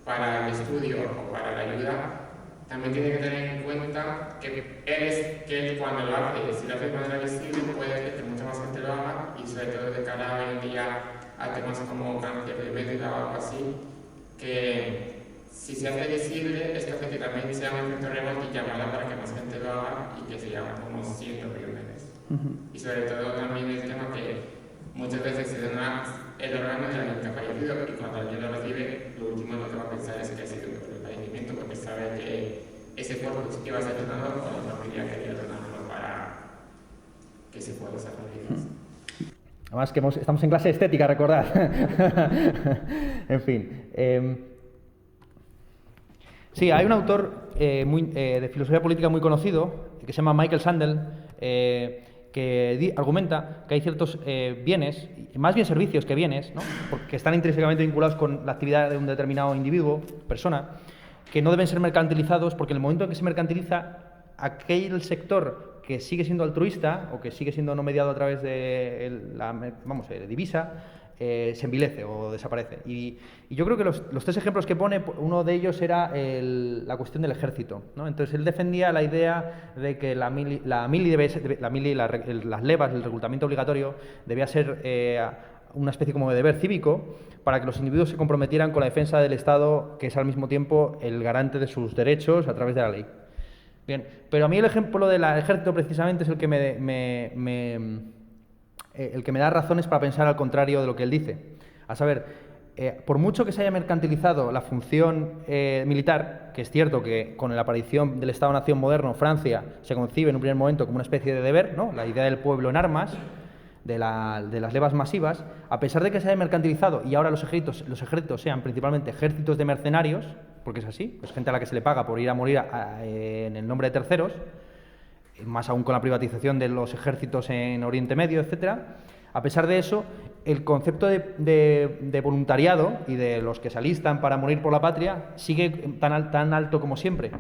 para el estudio o para la ayuda, también tiene que tener en cuenta que cuando lo hace, si lo hace de manera visible, puede hacer que mucha más gente lo haga y sobre todo de cara a hoy en día a temas como cáncer de médula o algo así, que si se hace visible, esto hace que también sea un efecto rebote y llamarla para que más gente lo haga y que se llama como siendo millones. Y sobre todo también el tema que muchas veces se dona el órgano de alguien que ha fallecido y cuando alguien lo recibe, lo último lo que va a pensar es que ha sido por el fallecimiento porque sabe que ese cuerpo iba a ser donado o la familia quería donarlo para que se pueda desarrollar. Además que estamos en clase de estética, recordad. En fin. Sí, hay un autor de filosofía política muy conocido, que se llama Michael Sandel, que argumenta que hay ciertos bienes, más bien servicios que bienes, ¿no? Porque están intrínsecamente vinculados con la actividad de un determinado individuo, persona, que no deben ser mercantilizados porque en el momento en que se mercantiliza, aquel sector que sigue siendo altruista o que sigue siendo no mediado a través de la divisa, se envilece o desaparece. Y yo creo que los tres ejemplos que pone, uno de ellos era la cuestión del ejército, ¿no? Entonces él defendía la idea de que las levas, el reclutamiento obligatorio, debía ser una especie como de deber cívico para que los individuos se comprometieran con la defensa del Estado, que es al mismo tiempo el garante de sus derechos a través de la ley. Bien, pero a mí el ejemplo del ejército precisamente es el que el que me da razones para pensar al contrario de lo que él dice. A saber, por mucho que se haya mercantilizado la función militar, que es cierto que con la aparición del Estado-Nación moderno, Francia se concibe en un primer momento como una especie de deber, ¿no? La idea del pueblo en armas, de las levas masivas, a pesar de que se haya mercantilizado y ahora los ejércitos sean principalmente ejércitos de mercenarios, porque es así, es gente a la que se le paga por ir a morir en el nombre de terceros, más aún con la privatización de los ejércitos en Oriente Medio, etcétera. A pesar de eso, el concepto de voluntariado y de los que se alistan para morir por la patria sigue tan alto como siempre.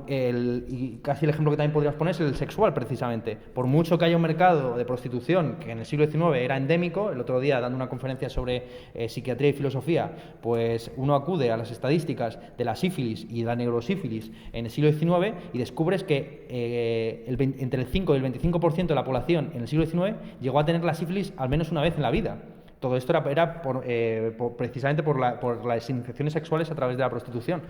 Y casi el ejemplo que también podríamos poner es el sexual, precisamente. Por mucho que haya un mercado de prostitución que en el siglo XIX era endémico, el otro día dando una conferencia sobre psiquiatría y filosofía, pues uno acude a las estadísticas de la sífilis y la neurosífilis en el siglo XIX y descubres que entre el 5 y el 25% de la población en el siglo XIX llegó a tener la sífilis al menos una vez en la vida. Todo esto era precisamente por las iniciaciones sexuales a través de la prostitución.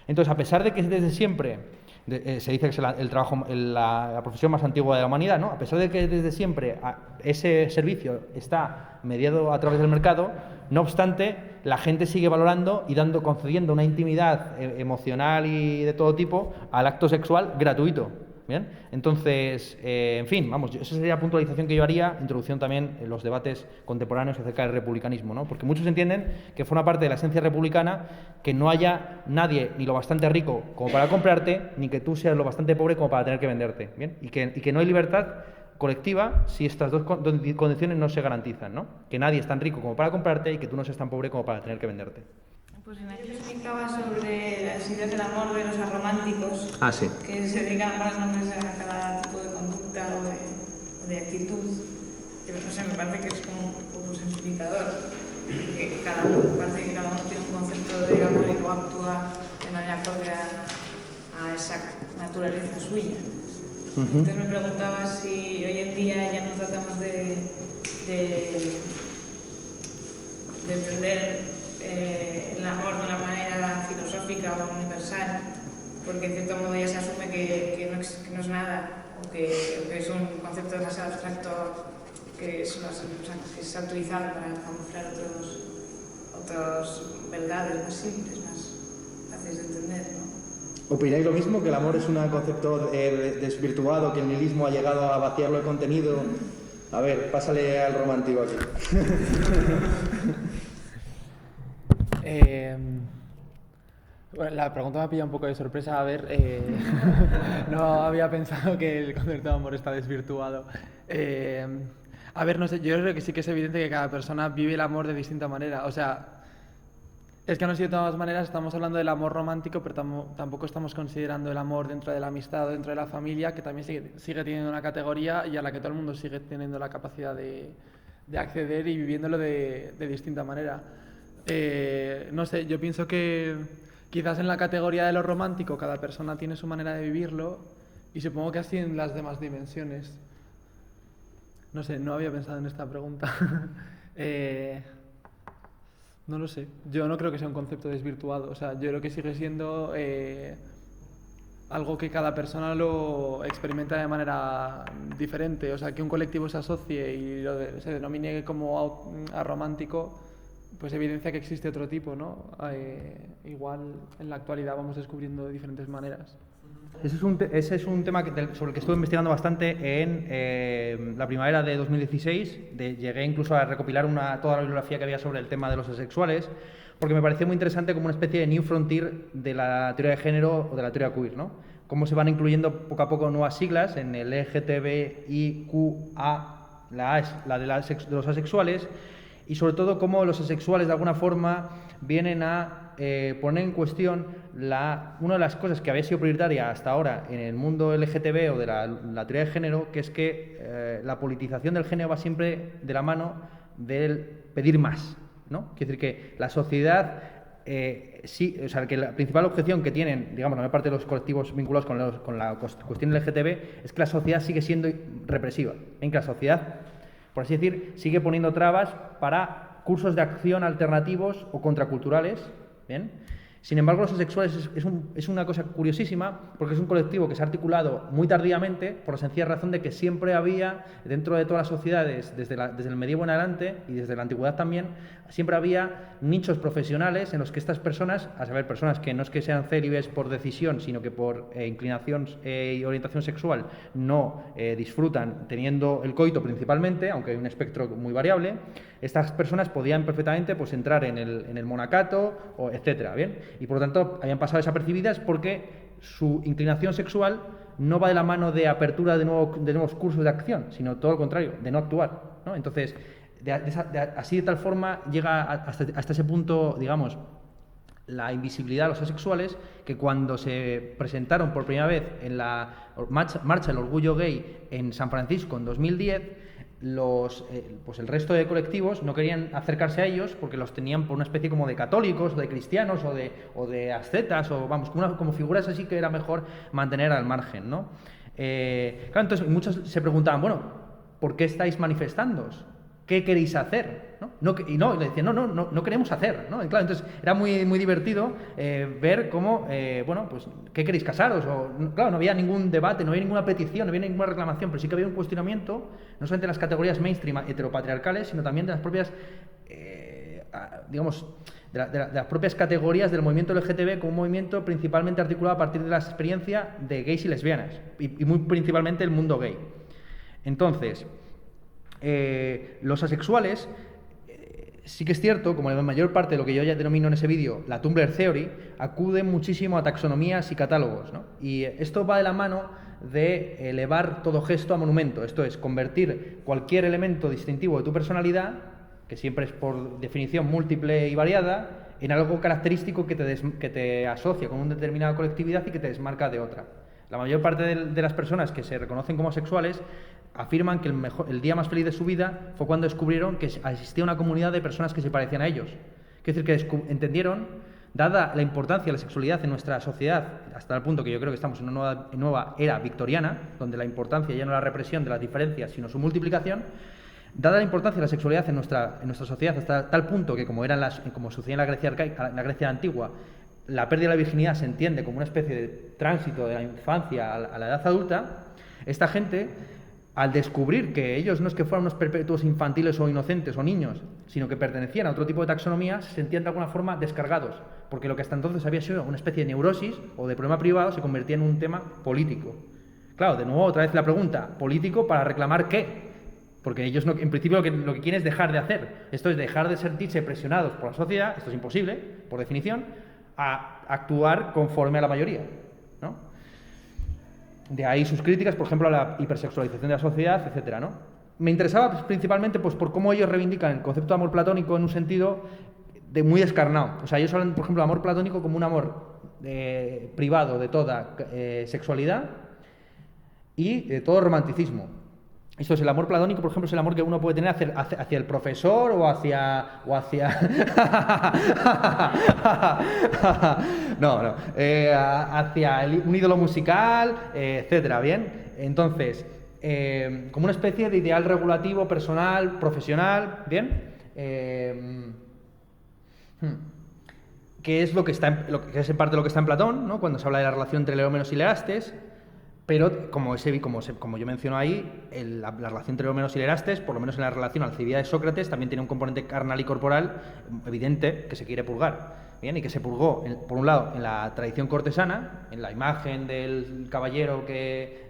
Entonces, a pesar de que desde siempre, se dice que es la profesión más antigua de la humanidad, ¿no? A pesar de que desde siempre ese servicio está mediado a través del mercado, no obstante, la gente sigue valorando y concediendo una intimidad emocional y de todo tipo al acto sexual gratuito. ¿Bien? Entonces, en fin, vamos, esa sería la puntualización que yo haría, introducción también en los debates contemporáneos acerca del republicanismo, ¿no? Porque muchos entienden que forma parte de la esencia republicana que no haya nadie ni lo bastante rico como para comprarte, ni que tú seas lo bastante pobre como para tener que venderte, ¿bien? Y que no hay libertad colectiva si estas dos condiciones no se garantizan, ¿no? Que nadie es tan rico como para comprarte y que tú no seas tan pobre como para tener que venderte. Pues en aquel explicaba sobre las ideas del amor de los arománticos, Sí. que se dedican más nombres a cada tipo de conducta o de actitud. Que, no sé, me parece que es como un poco simplificador, que cada uno tiene un concepto de amor y luego actúa de manera propia a esa naturaleza suya. Entonces me preguntaba si hoy en día ya no tratamos de entender el amor de una manera filosófica o universal, porque en cierto modo ya se asume que no es nada, o que es un concepto demasiado abstracto que es utilizado para camuflar otras verdades más simples, más fáciles de entender, ¿no? ¿Opináis lo mismo, que el amor es un concepto desvirtuado, que el nihilismo ha llegado a vaciarlo de contenido? A ver, pásale al romántico aquí. Bueno, la pregunta me ha pillado un poco de sorpresa. A ver, no había pensado que el concepto de amor está desvirtuado. A ver, no sé, yo creo que sí que es evidente que cada persona vive el amor de distinta manera. O sea, es que no sé, de todas maneras estamos hablando del amor romántico, pero tampoco estamos considerando el amor dentro de la amistad o dentro de la familia, que también sigue teniendo una categoría y a la que todo el mundo sigue teniendo la capacidad de acceder y viviéndolo de distinta manera. No sé, yo pienso que quizás en la categoría de lo romántico cada persona tiene su manera de vivirlo y supongo que así en las demás dimensiones. No sé, no había pensado en esta pregunta. No lo sé, yo no creo que sea un concepto desvirtuado, o sea, yo creo que sigue siendo algo que cada persona lo experimenta de manera diferente, o sea, que un colectivo se asocie y se denomine como romántico, pues evidencia que existe otro tipo, ¿no? Igual en la actualidad vamos descubriendo de diferentes maneras. Ese es un tema sobre el que estuve investigando bastante en la primavera de 2016. Llegué incluso a recopilar toda la bibliografía que había sobre el tema de los asexuales, porque me pareció muy interesante como una especie de new frontier de la teoría de género o de la teoría queer, ¿no? Cómo se van incluyendo poco a poco nuevas siglas en el LGTBIQA, la A es la de los asexuales, y sobre todo cómo los asexuales de alguna forma vienen a poner en cuestión una de las cosas que había sido prioritaria hasta ahora en el mundo LGTB o de la teoría de género, que es que la politización del género va siempre de la mano del pedir más, ¿no? Quiere decir que la sociedad, sí, o sea, que la principal objeción que tienen, digamos, la mayor parte de los colectivos vinculados con la cuestión LGTB es que la sociedad sigue siendo represiva, en que la sociedad, por así decir, sigue poniendo trabas para cursos de acción alternativos o contraculturales, ¿bien? Sin embargo, los asexuales es una cosa curiosísima porque es un colectivo que se ha articulado muy tardíamente por la sencilla razón de que siempre había, dentro de todas las sociedades, desde el medievo en adelante y desde la antigüedad también, siempre había nichos profesionales en los que estas personas, a saber, personas que no es que sean célibes por decisión, sino que por inclinación y orientación sexual no disfrutan teniendo el coito principalmente, aunque hay un espectro muy variable, estas personas podían perfectamente pues, entrar en el monacato, o etcétera, ¿bien? Y por lo tanto habían pasado desapercibidas porque su inclinación sexual no va de la mano de apertura de nuevos cursos de acción, sino todo lo contrario, de no actuar, ¿no? Entonces, así de tal forma llega hasta ese punto, digamos, la invisibilidad de los asexuales, que cuando se presentaron por primera vez en la Marcha del Orgullo Gay en San Francisco en 2010, pues el resto de colectivos no querían acercarse a ellos porque los tenían por una especie como de católicos, o de cristianos, o de ascetas, o vamos, como figuras así que era mejor mantener al margen, ¿no? Claro, entonces muchos se preguntaban, bueno, ¿por qué estáis manifestándoos? ¿Qué queréis hacer? Y le decían, no queremos hacer, ¿no? Y claro, entonces era muy, muy divertido ver cómo, bueno, pues, ¿qué queréis casaros? Claro, no había ningún debate, no había ninguna petición, no había ninguna reclamación, pero sí que había un cuestionamiento, no solamente de las categorías mainstream heteropatriarcales, sino también de las propias, digamos, de las propias categorías del movimiento LGTB como un movimiento principalmente articulado a partir de la experiencia de gays y lesbianas, y muy principalmente el mundo gay. Entonces, los asexuales, sí que es cierto, como la mayor parte de lo que yo ya denomino en ese vídeo la Tumblr Theory, acuden muchísimo a taxonomías y catálogos, ¿no? Y esto va de la mano de elevar todo gesto a monumento, esto es, convertir cualquier elemento distintivo de tu personalidad, que siempre es por definición múltiple y variada, en algo característico que te asocia con una determinada colectividad y que te desmarca de otra. La mayor parte de las personas que se reconocen como sexuales afirman que el día más feliz de su vida fue cuando descubrieron que existía una comunidad de personas que se parecían a ellos. Es decir, que entendieron, dada la importancia de la sexualidad en nuestra sociedad, hasta el punto que yo creo que estamos en una nueva era victoriana, donde la importancia ya no es la represión de las diferencias, sino su multiplicación, dada la importancia de la sexualidad en nuestra sociedad hasta tal punto que, como sucedía en la Grecia arcaica, en la Grecia antigua, la pérdida de la virginidad se entiende como una especie de tránsito de la infancia a la edad adulta, esta gente, al descubrir que ellos no es que fueran unos perpetuos infantiles o inocentes o niños, sino que pertenecían a otro tipo de taxonomía, se sentían de alguna forma descargados, porque lo que hasta entonces había sido una especie de neurosis o de problema privado se convertía en un tema político. Claro, de nuevo otra vez la pregunta, ¿político para reclamar qué? Porque ellos en principio lo que quieren es dejar de hacer, esto es dejar de sentirse presionados por la sociedad, esto es imposible, por definición, a actuar conforme a la mayoría, ¿no? De ahí sus críticas, por ejemplo, a la hipersexualización de la sociedad, etcétera, ¿no? Me interesaba pues, principalmente pues, por cómo ellos reivindican el concepto de amor platónico en un sentido muy descarnado. O sea, ellos hablan, por ejemplo, de amor platónico como un amor privado de toda sexualidad y de todo romanticismo. Esto es el amor platónico, por ejemplo, es el amor que uno puede tener hacia el profesor o hacia hacia un ídolo musical, etcétera, ¿bien? Entonces, como una especie de ideal regulativo, personal, profesional, ¿bien? Que es lo que es en parte lo que está en Platón, ¿no? Cuando se habla de la relación entre Leómenos y Lerastes. Pero, como yo menciono ahí, la relación entre Leómenos y Lerastes, por lo menos en la relación Alcibiades de Sócrates, también tiene un componente carnal y corporal evidente que se quiere purgar. Bien, y que se purgó, por un lado, en la tradición cortesana, en la imagen del caballero que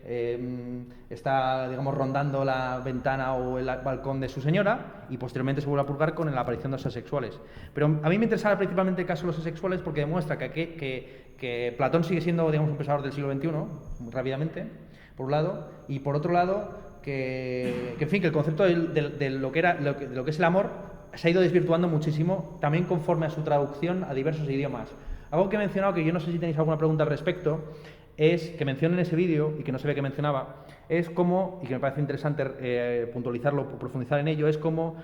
está, digamos, rondando la ventana o el balcón de su señora, y posteriormente se vuelve a purgar con la aparición de los asexuales. Pero a mí me interesaba principalmente el caso de los asexuales porque demuestra que Platón sigue siendo, digamos, un pensador del siglo XXI, muy rápidamente, por un lado, y por otro lado, que en fin, que el concepto de lo que es el amor se ha ido desvirtuando muchísimo, también conforme a su traducción a diversos idiomas. Algo que he mencionado, que yo no sé si tenéis alguna pregunta al respecto, es que menciono en ese vídeo, y que no se ve que mencionaba, es como, y que me parece interesante puntualizarlo, profundizar en ello, es como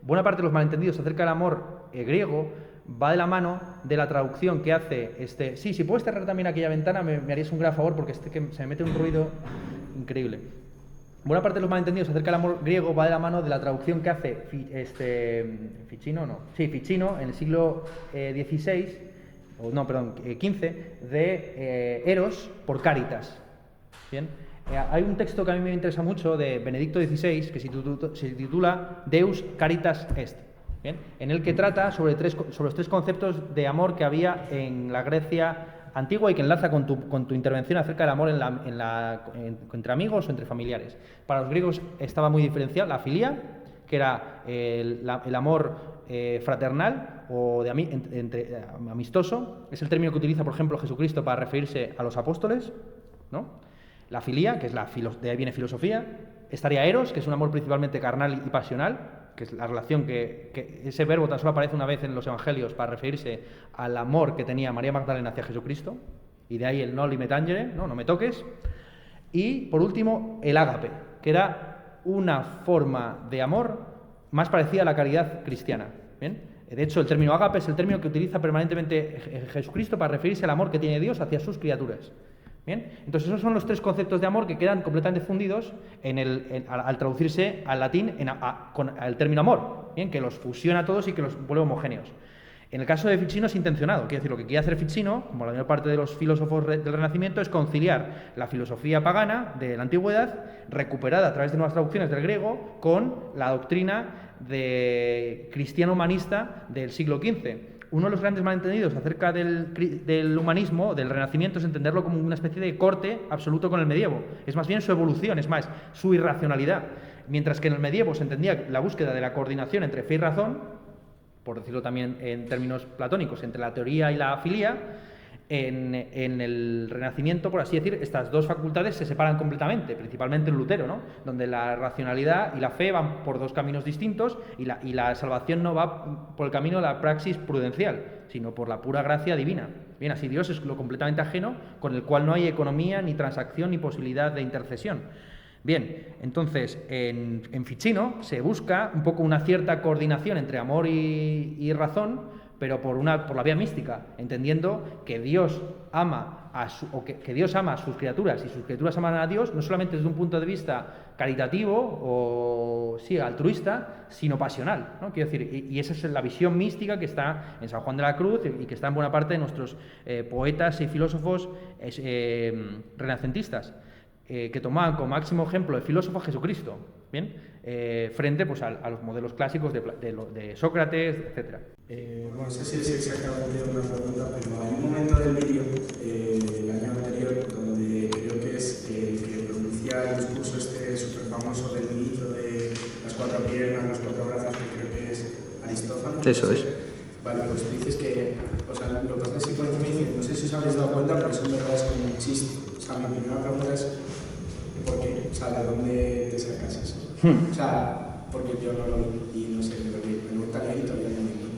buena parte de los malentendidos acerca del amor griego va de la mano de la traducción que hace sí, si puedes cerrar también aquella ventana, me harías un gran favor, porque que se me mete un ruido increíble. Buena parte de los malentendidos acerca del amor griego va de la mano de la traducción que hace Ficino en el siglo XVI 15, de Eros por Cáritas. Bien. Hay un texto que a mí me interesa mucho de Benedicto XVI que se titula Deus Caritas Est, ¿bien? En el que trata sobre los tres conceptos de amor que había en la Grecia antigua y que enlaza con tu intervención acerca del amor entre amigos o entre familiares. Para los griegos estaba muy diferenciado la filia, que era el amor fraternal o amistoso. Es el término que utiliza, por ejemplo, Jesucristo para referirse a los apóstoles, ¿no? La filia, que es de ahí viene filosofía. Estaría eros, que es un amor principalmente carnal y pasional, que es la relación que ese verbo tan solo aparece una vez en los evangelios para referirse al amor que tenía María Magdalena hacia Jesucristo, y de ahí el noli me tangere, no me toques. Y por último, el ágape, que era una forma de amor más parecida a la caridad cristiana. ¿Bien? De hecho, el término ágape es el término que utiliza permanentemente Jesucristo para referirse al amor que tiene Dios hacia sus criaturas. ¿Bien? Entonces esos son los tres conceptos de amor que quedan completamente fundidos al traducirse al latín con el término amor, ¿bien? Que los fusiona a todos y que los vuelve homogéneos. En el caso de Ficino es intencionado, quiere decir, lo que quiere hacer Ficino, como la mayor parte de los filósofos del Renacimiento, es conciliar la filosofía pagana de la antigüedad, recuperada a través de nuevas traducciones del griego, con la doctrina cristiano humanista del siglo XV. Uno de los grandes malentendidos acerca del humanismo, del Renacimiento, es entenderlo como una especie de corte absoluto con el medievo. Es más bien su evolución, es más, su irracionalidad. Mientras que en el medievo se entendía la búsqueda de la coordinación entre fe y razón, por decirlo también en términos platónicos, entre la teoría y la filia, en el Renacimiento, por así decir, estas dos facultades se separan completamente, principalmente en Lutero, ¿no? Donde la racionalidad y la fe van por dos caminos distintos y la salvación no va por el camino de la praxis prudencial, sino por la pura gracia divina. Bien, así Dios es lo completamente ajeno, con el cual no hay economía, ni transacción, ni posibilidad de intercesión. Bien, entonces, en Ficino se busca un poco una cierta coordinación entre amor y razón, pero por la vía mística, entendiendo que Dios ama que Dios ama a sus criaturas y sus criaturas aman a Dios, no solamente desde un punto de vista caritativo o altruista, sino pasional, ¿no? Quiero decir, y esa es la visión mística que está en San Juan de la Cruz y que está en buena parte de nuestros poetas y filósofos renacentistas, que tomaban como máximo ejemplo de filósofo a Jesucristo, ¿bien? Frente pues, a los modelos clásicos de Sócrates, etc. No sé si es exactamente una pregunta, pero hay un momento del vídeo, el año anterior, donde creo que es el que pronuncia el discurso súper famoso del mito de las cuatro piernas, los cuatro brazos, que creo que es Aristófanes. Eso es. Vale, pues dices que, o sea, lo que haces con el mito, no sé si os habéis dado cuenta, pero eso en verdad es como un chiste. O sea, mi primera pregunta es, ¿por qué? O sea, ¿de dónde te sacas eso? O sea, porque yo no lo vi y no sé, pero me gustaría y todavía no me entiendo.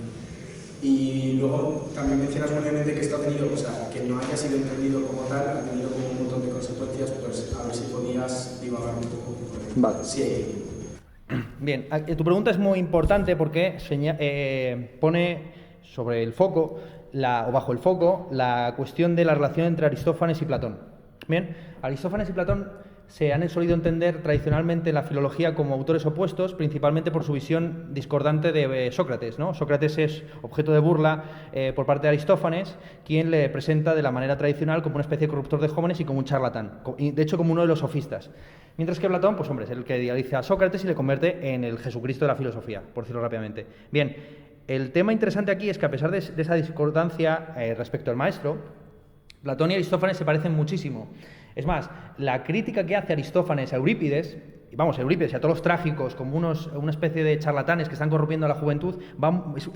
Y luego también mencionas muy bien que esto ha tenido, o sea, que no haya sido entendido como tal, ha tenido como un montón de consecuencias, pues a ver si podías divagar un poco. Vale. Sí. Bien, tu pregunta es muy importante porque pone sobre el foco, o bajo el foco, la cuestión de la relación entre Aristófanes y Platón. Bien, Aristófanes y Platón se han solido entender tradicionalmente en la filología como autores opuestos, principalmente por su visión discordante de Sócrates, ¿no? Sócrates es objeto de burla por parte de Aristófanes, quien le presenta de la manera tradicional como una especie de corruptor de jóvenes y como un charlatán, y de hecho como uno de los sofistas. Mientras que Platón, pues hombre, es el que idealiza a Sócrates y le convierte en el Jesucristo de la filosofía, por decirlo rápidamente. Bien, el tema interesante aquí es que a pesar de esa discordancia respecto al maestro, Platón y Aristófanes se parecen muchísimo. Es más, la crítica que hace Aristófanes a Eurípides, y a todos los trágicos como una especie de charlatanes que están corrompiendo a la juventud,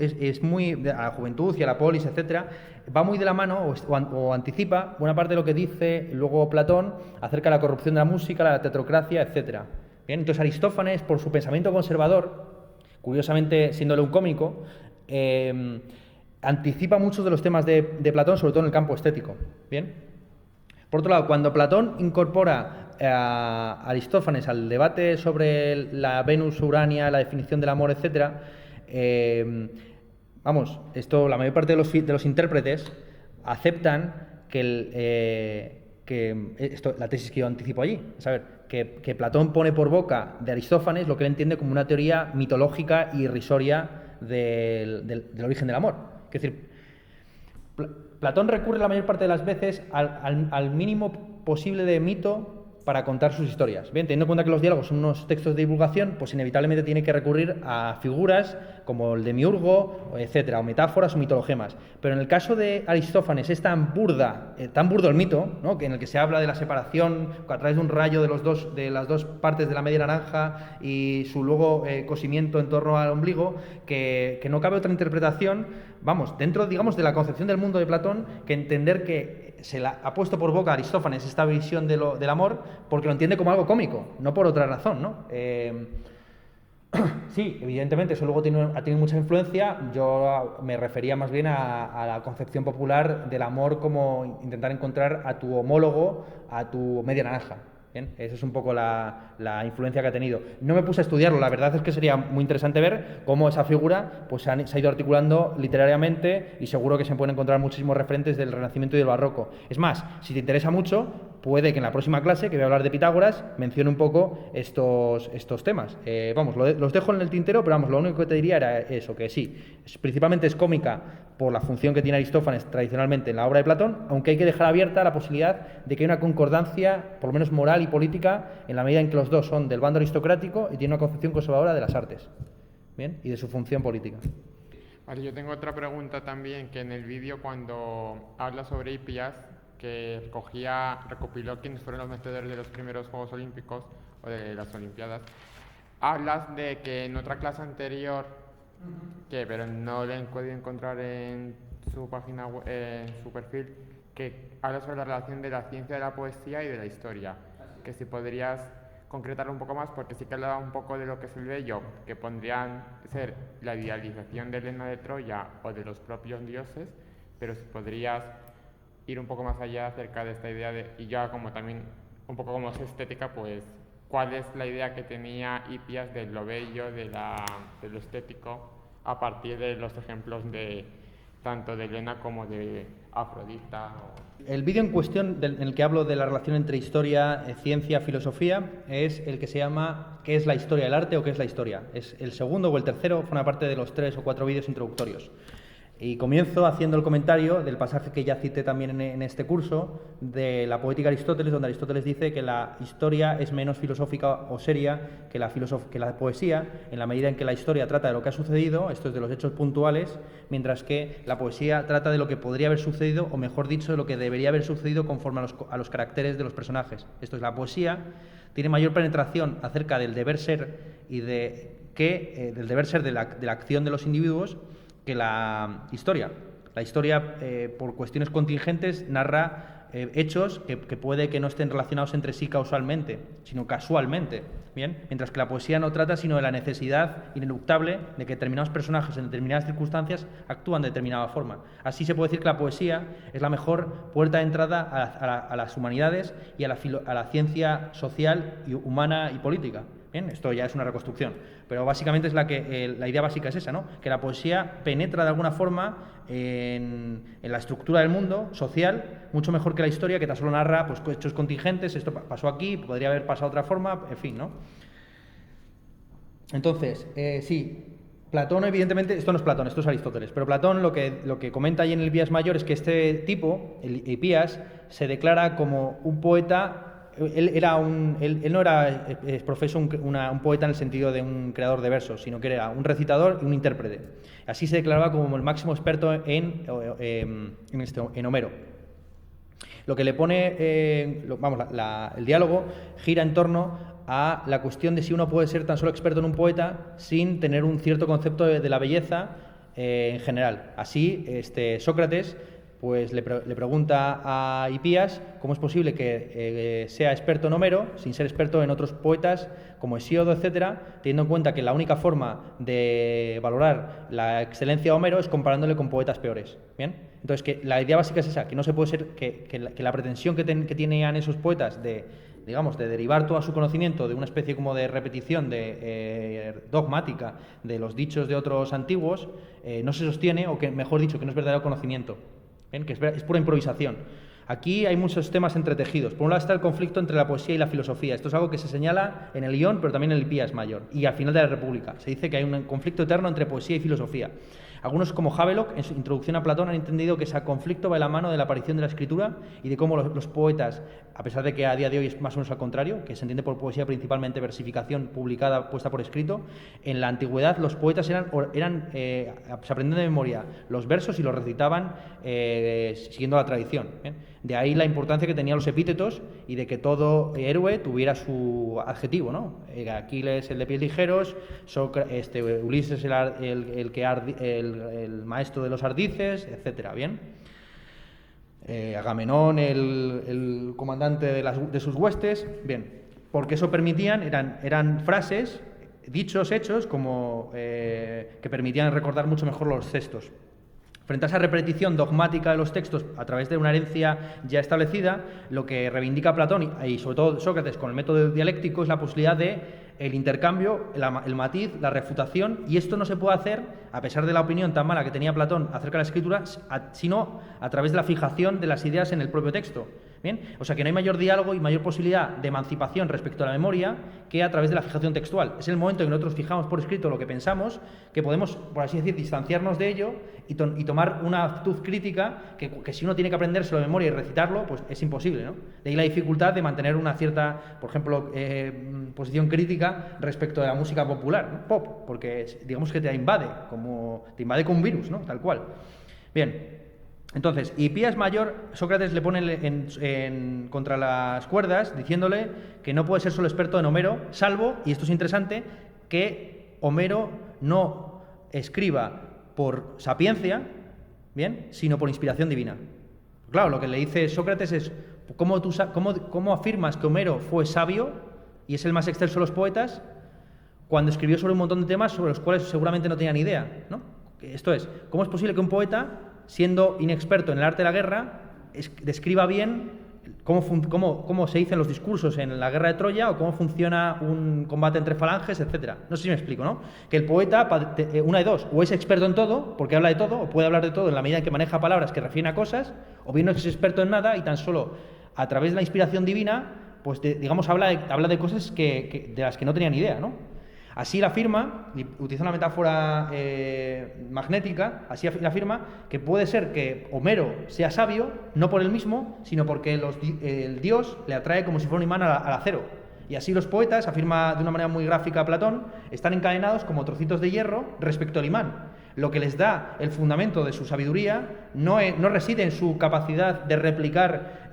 es muy a la juventud y a la polis, etcétera, va muy de la mano o anticipa buena parte de lo que dice luego Platón acerca de la corrupción de la música, la tetrocracia, etcétera. Bien, entonces Aristófanes, por su pensamiento conservador, curiosamente siéndole un cómico, anticipa muchos de los temas de Platón, sobre todo en el campo estético. Bien. Por otro lado, cuando Platón incorpora a Aristófanes al debate sobre la Venus, Urania, la definición del amor, etc., la mayor parte de los intérpretes aceptan la tesis que yo anticipo allí, es saber, que Platón pone por boca de Aristófanes lo que él entiende como una teoría mitológica y irrisoria del origen del amor. Es decir, Platón recurre la mayor parte de las veces al mínimo posible de mito para contar sus historias. Bien, teniendo en cuenta que los diálogos son unos textos de divulgación, pues inevitablemente tiene que recurrir a figuras como el demiurgo, etcétera, o metáforas o mitologemas. Pero en el caso de Aristófanes es tan burdo el mito, ¿no?, que en el que se habla de la separación a través de un rayo de las dos partes de la media naranja y su luego cosimiento en torno al ombligo, que no cabe otra interpretación, vamos, dentro, digamos, de la concepción del mundo de Platón, que entender que se la ha puesto por boca a Aristófanes esta visión del amor porque lo entiende como algo cómico, no por otra razón, ¿no? Sí, evidentemente eso luego ha tenido mucha influencia. Yo me refería más bien a la concepción popular del amor como intentar encontrar a tu homólogo, a tu media naranja. Bien, esa es un poco la influencia que ha tenido. No me puse a estudiarlo, la verdad es que sería muy interesante ver cómo esa figura pues, se ha ido articulando literariamente y seguro que se pueden encontrar muchísimos referentes del Renacimiento y del Barroco. Es más, si te interesa mucho, puede que en la próxima clase, que voy a hablar de Pitágoras, mencione un poco estos temas. Vamos, los dejo en el tintero, pero vamos, lo único que te diría era eso, que sí, principalmente es cómica por la función que tiene Aristófanes tradicionalmente en la obra de Platón, aunque hay que dejar abierta la posibilidad de que haya una concordancia, por lo menos moral y política, en la medida en que los dos son del bando aristocrático y tienen una concepción conservadora de las artes, ¿bien?, y de su función política. Vale, yo tengo otra pregunta también, que en el vídeo cuando habla sobre Hipias, que recopiló quiénes fueron los vencedores de los primeros Juegos Olímpicos o de las Olimpiadas, hablas de que en otra clase anterior, pero no lo he podido encontrar en su página web, en su perfil, que habla sobre la relación de la ciencia de la poesía y de la historia, que si podrías concretarlo un poco más, porque sí que hablaba un poco de lo que es el bello, que podrían ser la idealización de Helena de Troya o de los propios dioses, pero si podrías ir un poco más allá acerca de esta idea y ya como también un poco como es estética, pues cuál es la idea que tenía Hipias de lo bello, de lo estético, a partir de los ejemplos de tanto de Helena como de Afrodita. El vídeo en cuestión en el que hablo de la relación entre historia, ciencia, filosofía, es el que se llama ¿Qué es la historia del arte o qué es la historia? Es el segundo o el tercero, forma parte de los 3 o 4 vídeos introductorios. Y comienzo haciendo el comentario del pasaje que ya cité también en este curso, de la Poética de Aristóteles, donde Aristóteles dice que la historia es menos filosófica o seria que la poesía, en la medida en que la historia trata de lo que ha sucedido, esto es de los hechos puntuales, mientras que la poesía trata de lo que podría haber sucedido, o mejor dicho, de lo que debería haber sucedido conforme a los caracteres de los personajes. Esto es, la poesía tiene mayor penetración acerca del deber ser y del deber ser de la acción de los individuos, que la historia. La historia, por cuestiones contingentes, narra hechos que puede que no estén relacionados entre sí causalmente, sino casualmente, ¿bien? Mientras que la poesía no trata sino de la necesidad ineluctable de que determinados personajes en determinadas circunstancias actúan de determinada forma. Así se puede decir que la poesía es la mejor puerta de entrada a las humanidades y a la ciencia social, y humana y política. Bien, esto ya es una reconstrucción, pero básicamente es la idea básica es esa, ¿no? Que la poesía penetra de alguna forma en la estructura del mundo social mucho mejor que la historia, que tan solo narra pues, hechos contingentes, esto pasó aquí, podría haber pasado de otra forma, en fin, ¿no? Entonces, sí, Platón, evidentemente, esto no es Platón, esto es Aristóteles, pero Platón lo que comenta ahí en el Hipías Mayor es que este tipo, el Hipías, se declara como un poeta. Él no era profeso un poeta en el sentido de un creador de versos, sino que era un recitador y un intérprete. Así se declaraba como el máximo experto en Homero. Lo que le pone, el diálogo gira en torno a la cuestión de si uno puede ser tan solo experto en un poeta sin tener un cierto concepto de la belleza en general. Así, Sócrates pues le pregunta a Hipías cómo es posible que sea experto en Homero sin ser experto en otros poetas como Hesíodo, etcétera, teniendo en cuenta que la única forma de valorar la excelencia de Homero es comparándole con poetas peores. ¿Bien? Entonces, que la idea básica es esa, que no se puede ser, que la pretensión que tenían esos poetas de derivar todo su conocimiento de una especie como de repetición dogmática de los dichos de otros antiguos, no se sostiene, o que, mejor dicho, que no es verdadero conocimiento. ¿Bien? Que es pura improvisación. Aquí hay muchos temas entretejidos. Por un lado está el conflicto entre la poesía y la filosofía. Esto es algo que se señala en el Ión, pero también en el Hipías Mayor. Y al final de la República se dice que hay un conflicto eterno entre poesía y filosofía. Algunos, como Havelock, en su introducción a Platón, han entendido que ese conflicto va de la mano de la aparición de la escritura y de cómo los poetas, a pesar de que a día de hoy es más o menos al contrario, que se entiende por poesía principalmente versificación publicada, puesta por escrito, en la antigüedad los poetas se aprendían de memoria los versos y los recitaban siguiendo la tradición. De ahí la importancia que tenían los epítetos y de que todo héroe tuviera su adjetivo, ¿no? Aquiles, el de pies ligeros, Ulises, el maestro de los ardices, etcétera, ¿bien? Agamenón, el comandante de sus huestes, bien, porque eso permitían, eran frases, dichos, hechos, como que permitían recordar mucho mejor los textos. Frente a esa repetición dogmática de los textos a través de una herencia ya establecida, lo que reivindica Platón y sobre todo Sócrates con el método dialéctico es la posibilidad de el intercambio, el matiz, la refutación, y esto no se puede hacer, a pesar de la opinión tan mala que tenía Platón acerca de la escritura, sino a través de la fijación de las ideas en el propio texto. ¿Bien? O sea que no hay mayor diálogo y mayor posibilidad de emancipación respecto a la memoria que a través de la fijación textual. Es el momento en que nosotros fijamos por escrito lo que pensamos, que podemos, por así decir, distanciarnos de ello y tomar una actitud crítica que si uno tiene que aprendérselo de memoria y recitarlo, pues es imposible, ¿no? De ahí la dificultad de mantener una cierta, por ejemplo, posición crítica respecto de la música popular, ¿no? Pop, porque digamos que te invade como un virus, ¿no? Tal cual. Bien. Entonces, Hipías Mayor, Sócrates le pone contra las cuerdas diciéndole que no puede ser solo experto en Homero, salvo, y esto es interesante, que Homero no escriba por sapiencia, ¿bien?, sino por inspiración divina. Claro, lo que le dice Sócrates es, ¿cómo afirmas que Homero fue sabio y es el más excelso de los poetas cuando escribió sobre un montón de temas sobre los cuales seguramente no tenía ni idea, ¿no? Esto es, ¿cómo es posible que un poeta, siendo inexperto en el arte de la guerra, describa bien cómo se dicen los discursos en la guerra de Troya o cómo funciona un combate entre falanges, etcétera? No sé si me explico, ¿no? Que el poeta, una de dos, o es experto en todo, porque habla de todo, o puede hablar de todo en la medida en que maneja palabras que refieren a cosas, o bien no es experto en nada y tan solo a través de la inspiración divina, pues digamos habla de cosas de las que no tenía ni idea, ¿no? Así la afirma, utiliza una metáfora magnética, así la afirma que puede ser que Homero sea sabio, no por él mismo, sino porque el dios le atrae como si fuera un imán al acero. Y así los poetas, afirma de una manera muy gráfica Platón, están encadenados como trocitos de hierro respecto al imán. Lo que les da el fundamento de su sabiduría no reside en su capacidad de replicar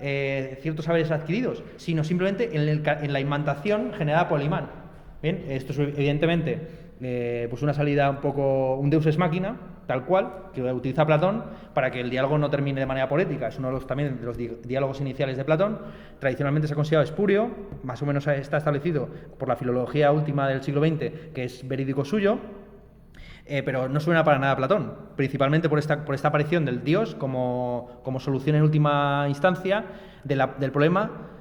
ciertos saberes adquiridos, sino simplemente en la imantación generada por el imán. Bien, esto es evidentemente pues una salida un deus ex machina, tal cual, que utiliza Platón para que el diálogo no termine de manera poética. Es uno también de los diálogos iniciales de Platón. Tradicionalmente se ha considerado espurio, más o menos está establecido por la filología última del siglo XX, que es verídico suyo, pero no suena para nada a Platón, principalmente por esta aparición del dios como solución en última instancia del problema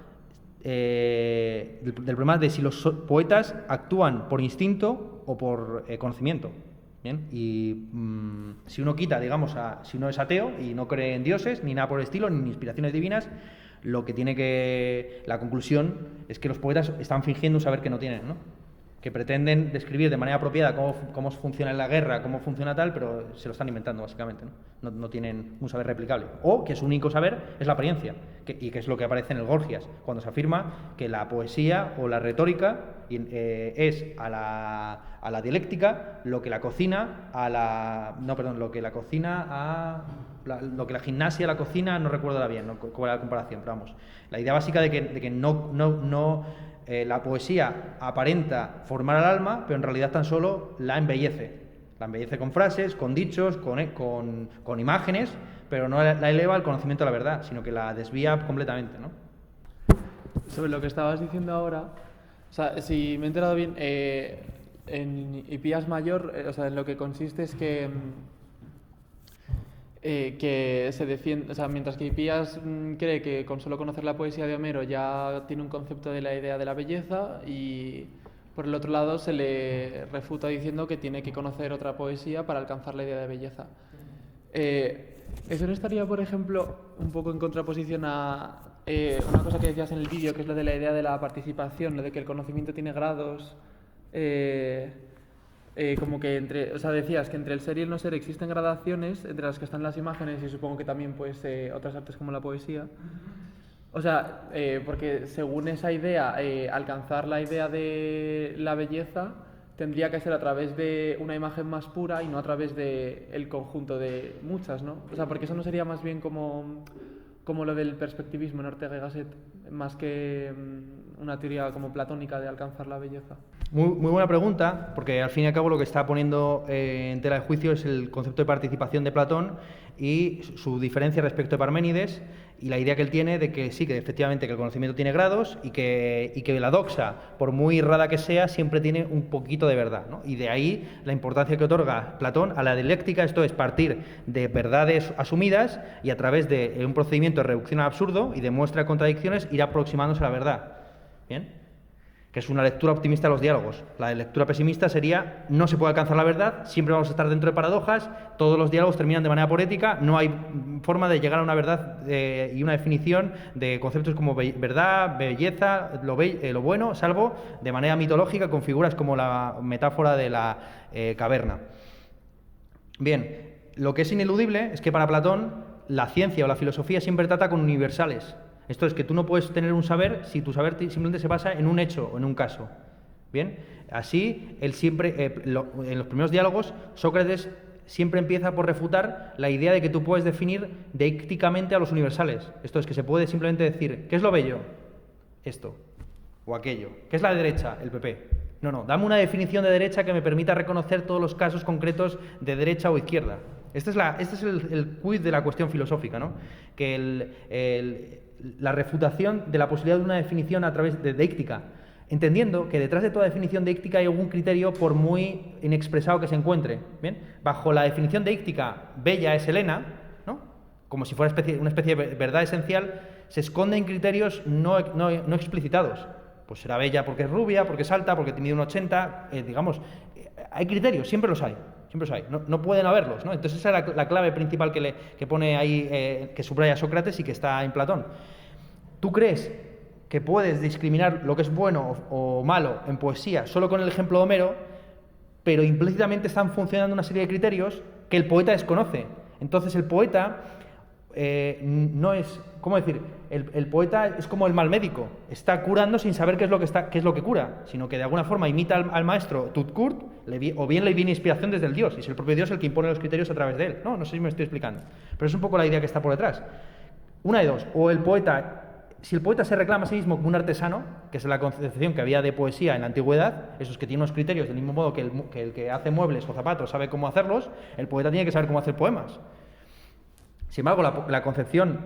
de si los poetas actúan por instinto o por conocimiento. ¿Bien? Y si uno quita, digamos, si uno es ateo y no cree en dioses, ni nada por el estilo, ni inspiraciones divinas, la conclusión es que los poetas están fingiendo un saber que no tienen, ¿no? Que pretenden describir de manera apropiada cómo funciona la guerra, cómo funciona tal, pero se lo están inventando, básicamente, ¿no? No tienen un saber replicable. O que su único saber es la apariencia, y que es lo que aparece en el Gorgias, cuando se afirma que la poesía o la retórica es a la dialéctica lo que la cocina lo que la gimnasia a la cocina, no recuerdo bien cuál era la comparación, pero vamos. La idea básica de que la poesía aparenta formar al alma, pero en realidad tan solo la embellece. La embellece con frases, con dichos, con imágenes, pero no la eleva al conocimiento de la verdad, sino que la desvía completamente, ¿no? Sobre lo que estabas diciendo ahora, o sea, si me he enterado bien, en Hipías Mayor, o sea, en lo que consiste es que se defiende, o sea, mientras que Hipías cree que con solo conocer la poesía de Homero ya tiene un concepto de la idea de la belleza, y por el otro lado se le refuta diciendo que tiene que conocer otra poesía para alcanzar la idea de belleza. ¿Eso no estaría, por ejemplo, un poco en contraposición a una cosa que decías en el vídeo, que es lo de la idea de la participación, lo de que el conocimiento tiene grados? como que o sea, decías que entre el ser y el no ser existen gradaciones entre las que están las imágenes y supongo que también pues otras artes como la poesía. O sea, porque según esa idea, alcanzar la idea de la belleza tendría que ser a través de una imagen más pura y no a través de el conjunto de muchas, ¿no? O sea, porque eso no sería más bien como lo del perspectivismo en Ortega y Gasset, más que una teoría como platónica de alcanzar la belleza. Muy buena pregunta, porque al fin y al cabo lo que está poniendo en tela de juicio es el concepto de participación de Platón y su diferencia respecto de Parménides y la idea que él tiene de que sí, que efectivamente que el conocimiento tiene grados y que la doxa, por muy errada que sea, siempre tiene un poquito de verdad, ¿no? Y de ahí la importancia que otorga Platón a la dialéctica, esto es partir de verdades asumidas y a través de un procedimiento de reducción al absurdo y de muestra de contradicciones ir aproximándose a la verdad. ¿Bien? Que es una lectura optimista de los diálogos. La lectura pesimista sería, no se puede alcanzar la verdad, siempre vamos a estar dentro de paradojas, todos los diálogos terminan de manera poética, no hay forma de llegar a una verdad y una definición de conceptos como verdad, belleza, lo bueno, salvo de manera mitológica con figuras como la metáfora de la caverna. Bien, lo que es ineludible es que para Platón la ciencia o la filosofía siempre trata con universales. Esto es que tú no puedes tener un saber si tu saber simplemente se basa en un hecho o en un caso. Bien, así él siempre, en los primeros diálogos, Sócrates siempre empieza por refutar la idea de que tú puedes definir deícticamente a los universales. Esto es que se puede simplemente decir, ¿qué es lo bello? Esto o aquello. ¿Qué es la derecha? El PP. No, dame una definición de derecha que me permita reconocer todos los casos concretos de derecha o izquierda. Este es el quid de la cuestión filosófica, ¿no? Que la refutación de la posibilidad de una definición a través de deíctica, entendiendo que detrás de toda definición deíctica hay algún criterio por muy inexpresado que se encuentre. ¿Bien? Bajo la definición deíctica, bella es Helena, ¿no? Como si fuera una especie de verdad esencial, se esconden criterios no explicitados. Pues será bella porque es rubia, porque es alta, porque mide un 80, digamos, hay criterios, siempre los hay. No pueden haberlos, ¿no? Entonces esa es la clave principal que pone ahí, que subraya Sócrates y que está en Platón. ¿Tú crees que puedes discriminar lo que es bueno o malo en poesía solo con el ejemplo de Homero, pero implícitamente están funcionando una serie de criterios que el poeta desconoce? Entonces el poeta no es, ¿cómo decir? El poeta es como el mal médico, está curando sin saber qué es lo que cura, sino que de alguna forma imita al maestro Tutkurt, o bien le viene inspiración desde el dios, y es el propio dios el que impone los criterios a través de él. No sé si me estoy explicando, pero es un poco la idea que está por detrás. Una de dos, o el poeta, si el poeta se reclama a sí mismo como un artesano, que es la concepción que había de poesía en la antigüedad, esos que tienen unos criterios del mismo modo que el que hace muebles o zapatos sabe cómo hacerlos, el poeta tiene que saber cómo hacer poemas. Sin embargo, la concepción,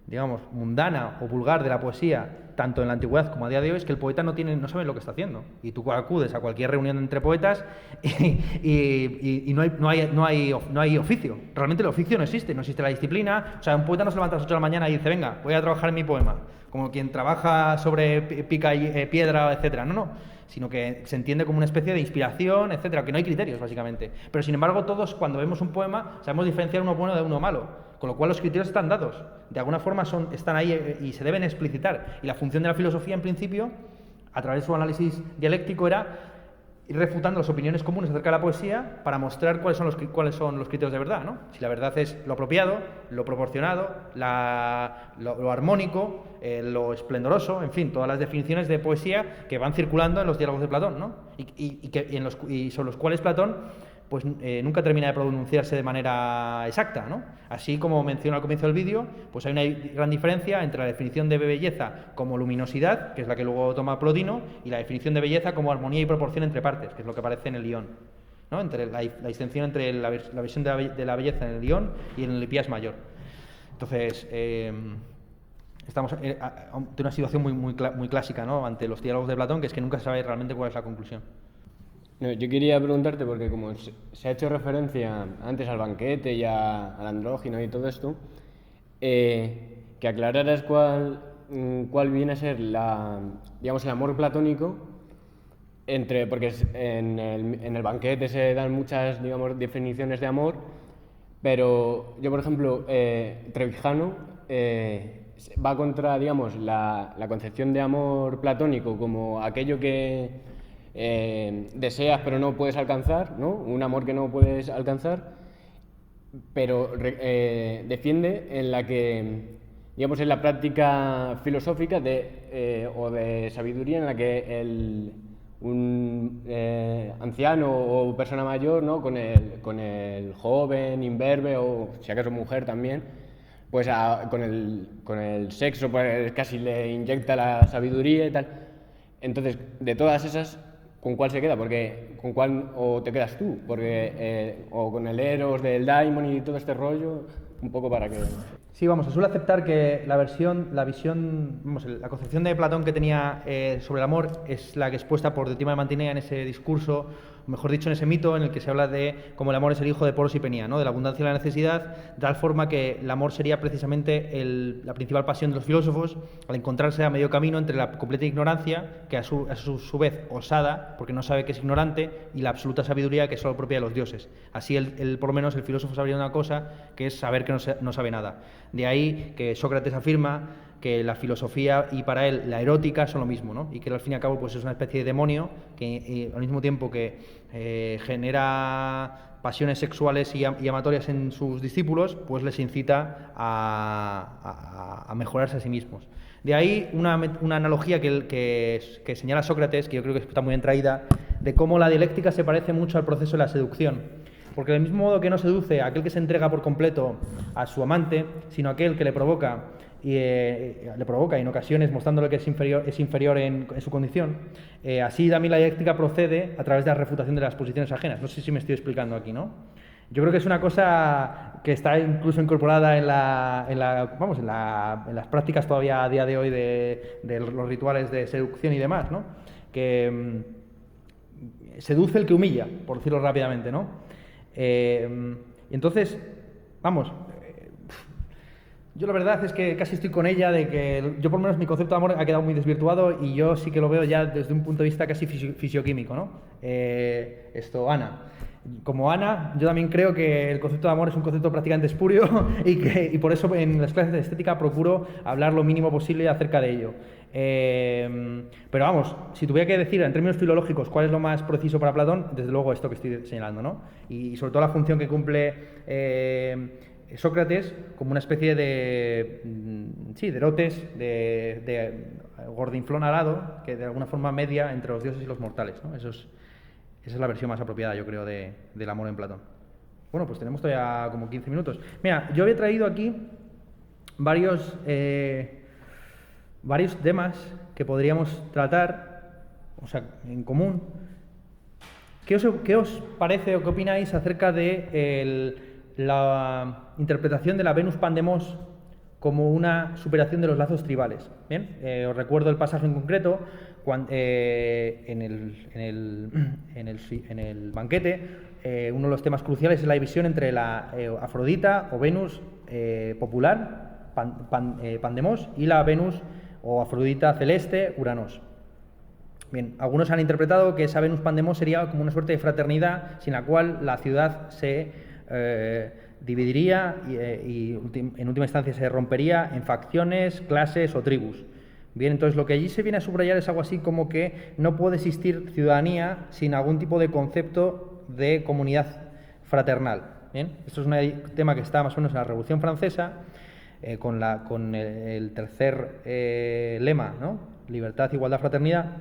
digamos, mundana o vulgar de la poesía, tanto en la antigüedad como a día de hoy, es que el poeta no sabe lo que está haciendo. Y tú acudes a cualquier reunión entre poetas y no hay oficio. Realmente el oficio no existe la disciplina. O sea, un poeta no se levanta a las 8 de la mañana y dice, venga, voy a trabajar en mi poema. Como quien trabaja sobre pica y piedra, etcétera. No. Sino que se entiende como una especie de inspiración, etcétera, que no hay criterios, básicamente. Pero, sin embargo, todos, cuando vemos un poema, sabemos diferenciar uno bueno de uno malo, con lo cual los criterios están dados. De alguna forma están ahí y se deben explicitar. Y la función de la filosofía, en principio, a través de su análisis dialéctico, era ir refutando las opiniones comunes acerca de la poesía para mostrar cuáles son los criterios de verdad, ¿no? Si la verdad es lo apropiado, lo proporcionado, lo armónico, lo esplendoroso, en fin, todas las definiciones de poesía que van circulando en los diálogos de Platón, ¿no? Y sobre los cuales Platón pues nunca termina de pronunciarse de manera exacta, ¿no? Así como menciono al comienzo del vídeo, pues hay una gran diferencia entre la definición de belleza como luminosidad, que es la que luego toma Plotino, y la definición de belleza como armonía y proporción entre partes, que es lo que aparece en el Ion, ¿no? Entre la distinción entre la visión de la belleza en el Ion y en el Hipías mayor. Entonces, estamos ante una situación muy clásica, ¿no? Ante los diálogos de Platón, que es que nunca se sabe realmente cuál es la conclusión. No, yo quería preguntarte, porque como se ha hecho referencia antes al banquete y al andrógino y todo esto, que aclararas cuál viene a ser digamos, el amor platónico, porque en el banquete se dan muchas, digamos, definiciones de amor, pero yo, por ejemplo, Trevijano va contra, digamos, la concepción de amor platónico como aquello que deseas pero no puedes alcanzar, ¿no? Un amor que no puedes alcanzar, pero defiende en la que, digamos, en la práctica filosófica o de sabiduría en la que un anciano o persona mayor, ¿no? con el joven, imberbe o si acaso mujer también, pues con el sexo pues casi le inyecta la sabiduría y tal. Entonces, de todas esas, ¿con cuál se queda? Porque ¿con cuál o te quedas tú? Porque o con el Eros del Daimon y todo este rollo, un poco para que... Sí, vamos, se suele aceptar que la concepción de Platón que tenía sobre el amor es la que expuesta por Diotima de Mantinea en ese discurso, o mejor dicho, en ese mito en el que se habla de cómo el amor es el hijo de Poros y Penía, ¿no? De la abundancia y la necesidad, de tal forma que el amor sería precisamente la principal pasión de los filósofos, al encontrarse a medio camino entre la completa ignorancia, que a su vez osada, porque no sabe que es ignorante, y la absoluta sabiduría, que es solo propia de los dioses. Así, por lo menos, el filósofo sabría una cosa, que es saber que no sabe nada. De ahí que Sócrates afirma que la filosofía y para él la erótica son lo mismo, ¿no? Y que al fin y al cabo pues es una especie de demonio que al mismo tiempo que genera pasiones sexuales y amatorias en sus discípulos, pues les incita a mejorarse a sí mismos. De ahí una analogía que señala Sócrates, que yo creo que está muy bien traída, de cómo la dialéctica se parece mucho al proceso de la seducción. Porque del mismo modo que no seduce a aquel que se entrega por completo a su amante, sino aquel que le provoca y en ocasiones mostrándole que es inferior en su condición, así también la dialéctica procede a través de la refutación de las posiciones ajenas. No sé si me estoy explicando aquí, ¿no? Yo creo que es una cosa que está incluso incorporada en las prácticas todavía a día de hoy de los rituales de seducción y demás, ¿no? Que seduce el que humilla, por decirlo rápidamente, ¿no? Y entonces, vamos, yo la verdad es que casi estoy con ella, de que yo por lo menos mi concepto de amor ha quedado muy desvirtuado y yo sí que lo veo ya desde un punto de vista casi fisioquímico, ¿no? Ana. Como Ana, yo también creo que el concepto de amor es un concepto prácticamente espurio y por eso en las clases de estética procuro hablar lo mínimo posible acerca de ello. Pero vamos, si tuviera que decir en términos filológicos cuál es lo más preciso para Platón, desde luego esto que estoy señalando, ¿no? Y sobre todo la función que cumple Sócrates como una especie de erotes, de gordinflón alado, que de alguna forma media entre los dioses y los mortales, ¿no? Esa es la versión más apropiada, yo creo, del amor en Platón. Bueno, pues tenemos todavía como 15 minutos. Mira, yo había traído aquí varios temas que podríamos tratar, o sea, en común. ¿Qué os parece o qué opináis acerca de la interpretación de la Venus Pandemos como una superación de los lazos tribales? Bien, os recuerdo el pasaje en concreto, en el banquete, uno de los temas cruciales es la división entre la Afrodita o Venus popular, Pandemos, y la Venus o Afrodita celeste, Uranos. Bien, algunos han interpretado que esa Venus Pandemos sería como una suerte de fraternidad sin la cual la ciudad se dividiría y en última instancia se rompería en facciones, clases o tribus. Bien, entonces lo que allí se viene a subrayar es algo así como que no puede existir ciudadanía sin algún tipo de concepto de comunidad fraternal. Bien, esto es un tema que está más o menos en la Revolución Francesa, con el tercer lema, ¿no? Libertad, igualdad, fraternidad,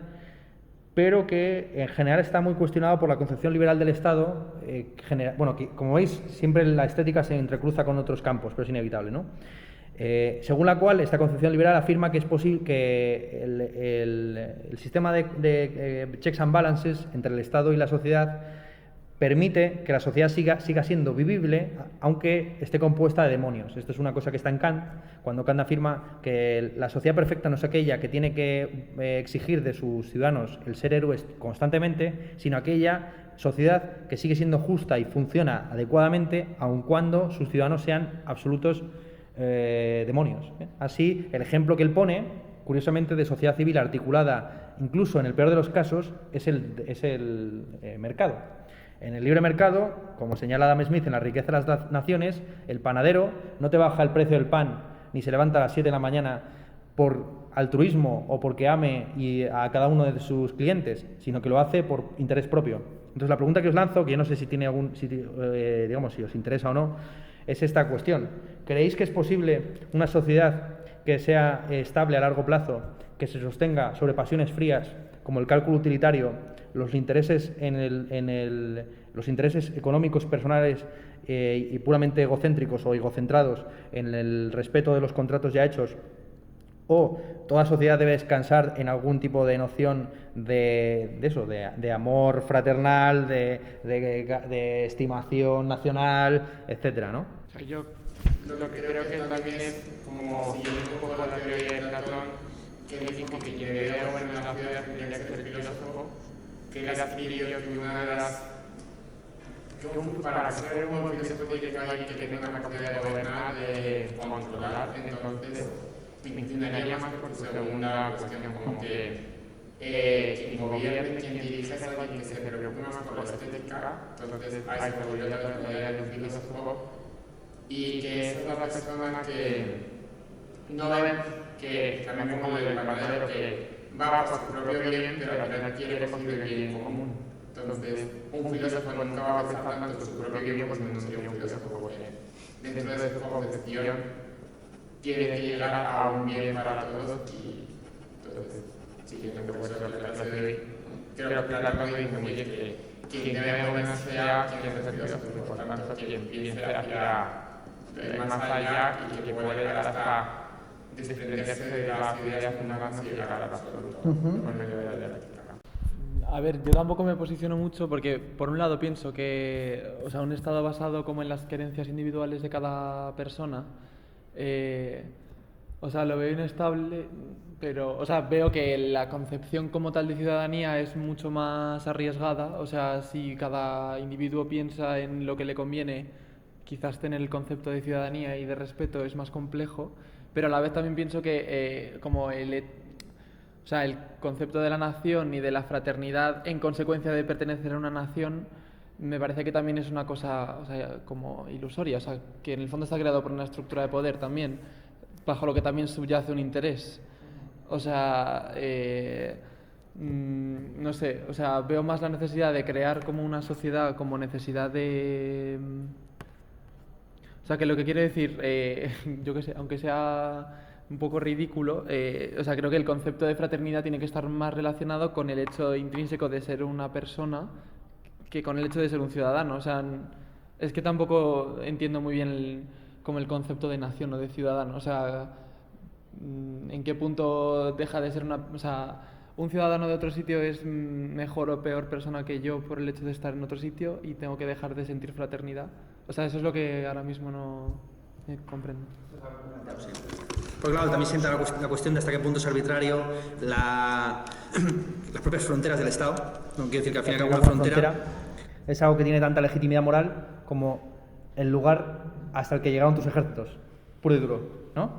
pero que en general está muy cuestionado por la concepción liberal del Estado, que como veis siempre la estética se entrecruza con otros campos, pero es inevitable, ¿no? Según la cual esta concepción liberal afirma que es posible que el sistema de checks and balances entre el Estado y la sociedad permite que la sociedad siga siendo vivible, aunque esté compuesta de demonios. Esto es una cosa que está en Kant, cuando Kant afirma que la sociedad perfecta no es aquella que tiene que exigir de sus ciudadanos el ser héroes constantemente, sino aquella sociedad que sigue siendo justa y funciona adecuadamente, aun cuando sus ciudadanos sean absolutos demonios. Así, el ejemplo que él pone, curiosamente, de sociedad civil articulada, incluso en el peor de los casos, es el mercado. En el libre mercado, como señala Adam Smith en La riqueza de las naciones, el panadero no te baja el precio del pan ni se levanta a las 7 de la mañana por altruismo o porque ame a cada uno de sus clientes, sino que lo hace por interés propio. Entonces, la pregunta que os lanzo, que yo no sé si tiene si os interesa o no, es esta cuestión. ¿Creéis que es posible una sociedad que sea estable a largo plazo, que se sostenga sobre pasiones frías como el cálculo utilitario, los intereses los intereses económicos personales y puramente egocéntricos o egocentrados en el respeto de los contratos ya hechos? ¿O toda sociedad debe descansar en algún tipo de noción de amor fraternal, de estimación nacional, etcétera, ¿no? O sea, yo lo que creo que también es como siguiendo un poco la teoría de Platón, que dijo que quien debía gobernar la ciudad tendría que ser filósofo, que era Sirio, que una de las... para ser un buen filósofo tiene que haber alguien que tenga una capacidad de gobernar, de controlar. Entonces me inclinaría más por su segunda cuestión, como que quien gobierne, quien dirige es alguien que se preocupe más por la estética. Entonces ahí se volvió la idea de un filósofo, y que es una persona que no ve que también como el panadero que va por su propio bien, pero al final quiere construir el bien común. Entonces, un filósofo nunca va a pensar tanto en su propio bien, pues no sería un filósofo, porque dentro de su concepción tiene que llegar a un bien para todos. Y entonces, siguiendo un poco la clase de hoy, creo que Platón dice muy bien que quien debe gobernar sea quien es el filósofo, por tanto, quien piense hacia más allá y que puede llegar hasta desprenderse de las ideas humanas y llegar al absoluto por medio de la dialéctica. A ver, yo tampoco me posiciono mucho porque, por un lado, pienso que, o sea, un estado basado como en las creencias individuales de cada persona, o sea, lo veo inestable, pero, o sea, veo que la concepción como tal de ciudadanía es mucho más arriesgada. O sea, si cada individuo piensa en lo que le conviene, quizás tener el concepto de ciudadanía y de respeto es más complejo, pero a la vez también pienso que como el concepto de la nación y de la fraternidad en consecuencia de pertenecer a una nación, me parece que también es una cosa, o sea, como ilusoria, o sea, que en el fondo está creado por una estructura de poder también, bajo lo que también subyace un interés. O sea, no sé, o sea, veo más la necesidad de crear como una sociedad, como necesidad de... O sea, que lo que quiere decir, yo qué sé, aunque sea un poco ridículo, o sea, creo que el concepto de fraternidad tiene que estar más relacionado con el hecho intrínseco de ser una persona que con el hecho de ser un ciudadano. O sea, es que tampoco entiendo muy bien como el concepto de nación o de ciudadano. O sea, ¿en qué punto deja de ser una... O sea, un ciudadano de otro sitio es mejor o peor persona que yo por el hecho de estar en otro sitio y tengo que dejar de sentir fraternidad? O sea, eso es lo que ahora mismo no comprendo. Pues claro, también sienta la cuestión de hasta qué punto es arbitrario las propias fronteras del Estado. No quiero decir que al fin y al cabo la frontera es algo que tiene tanta legitimidad moral como el lugar hasta el que llegaron tus ejércitos, puro y duro, ¿no?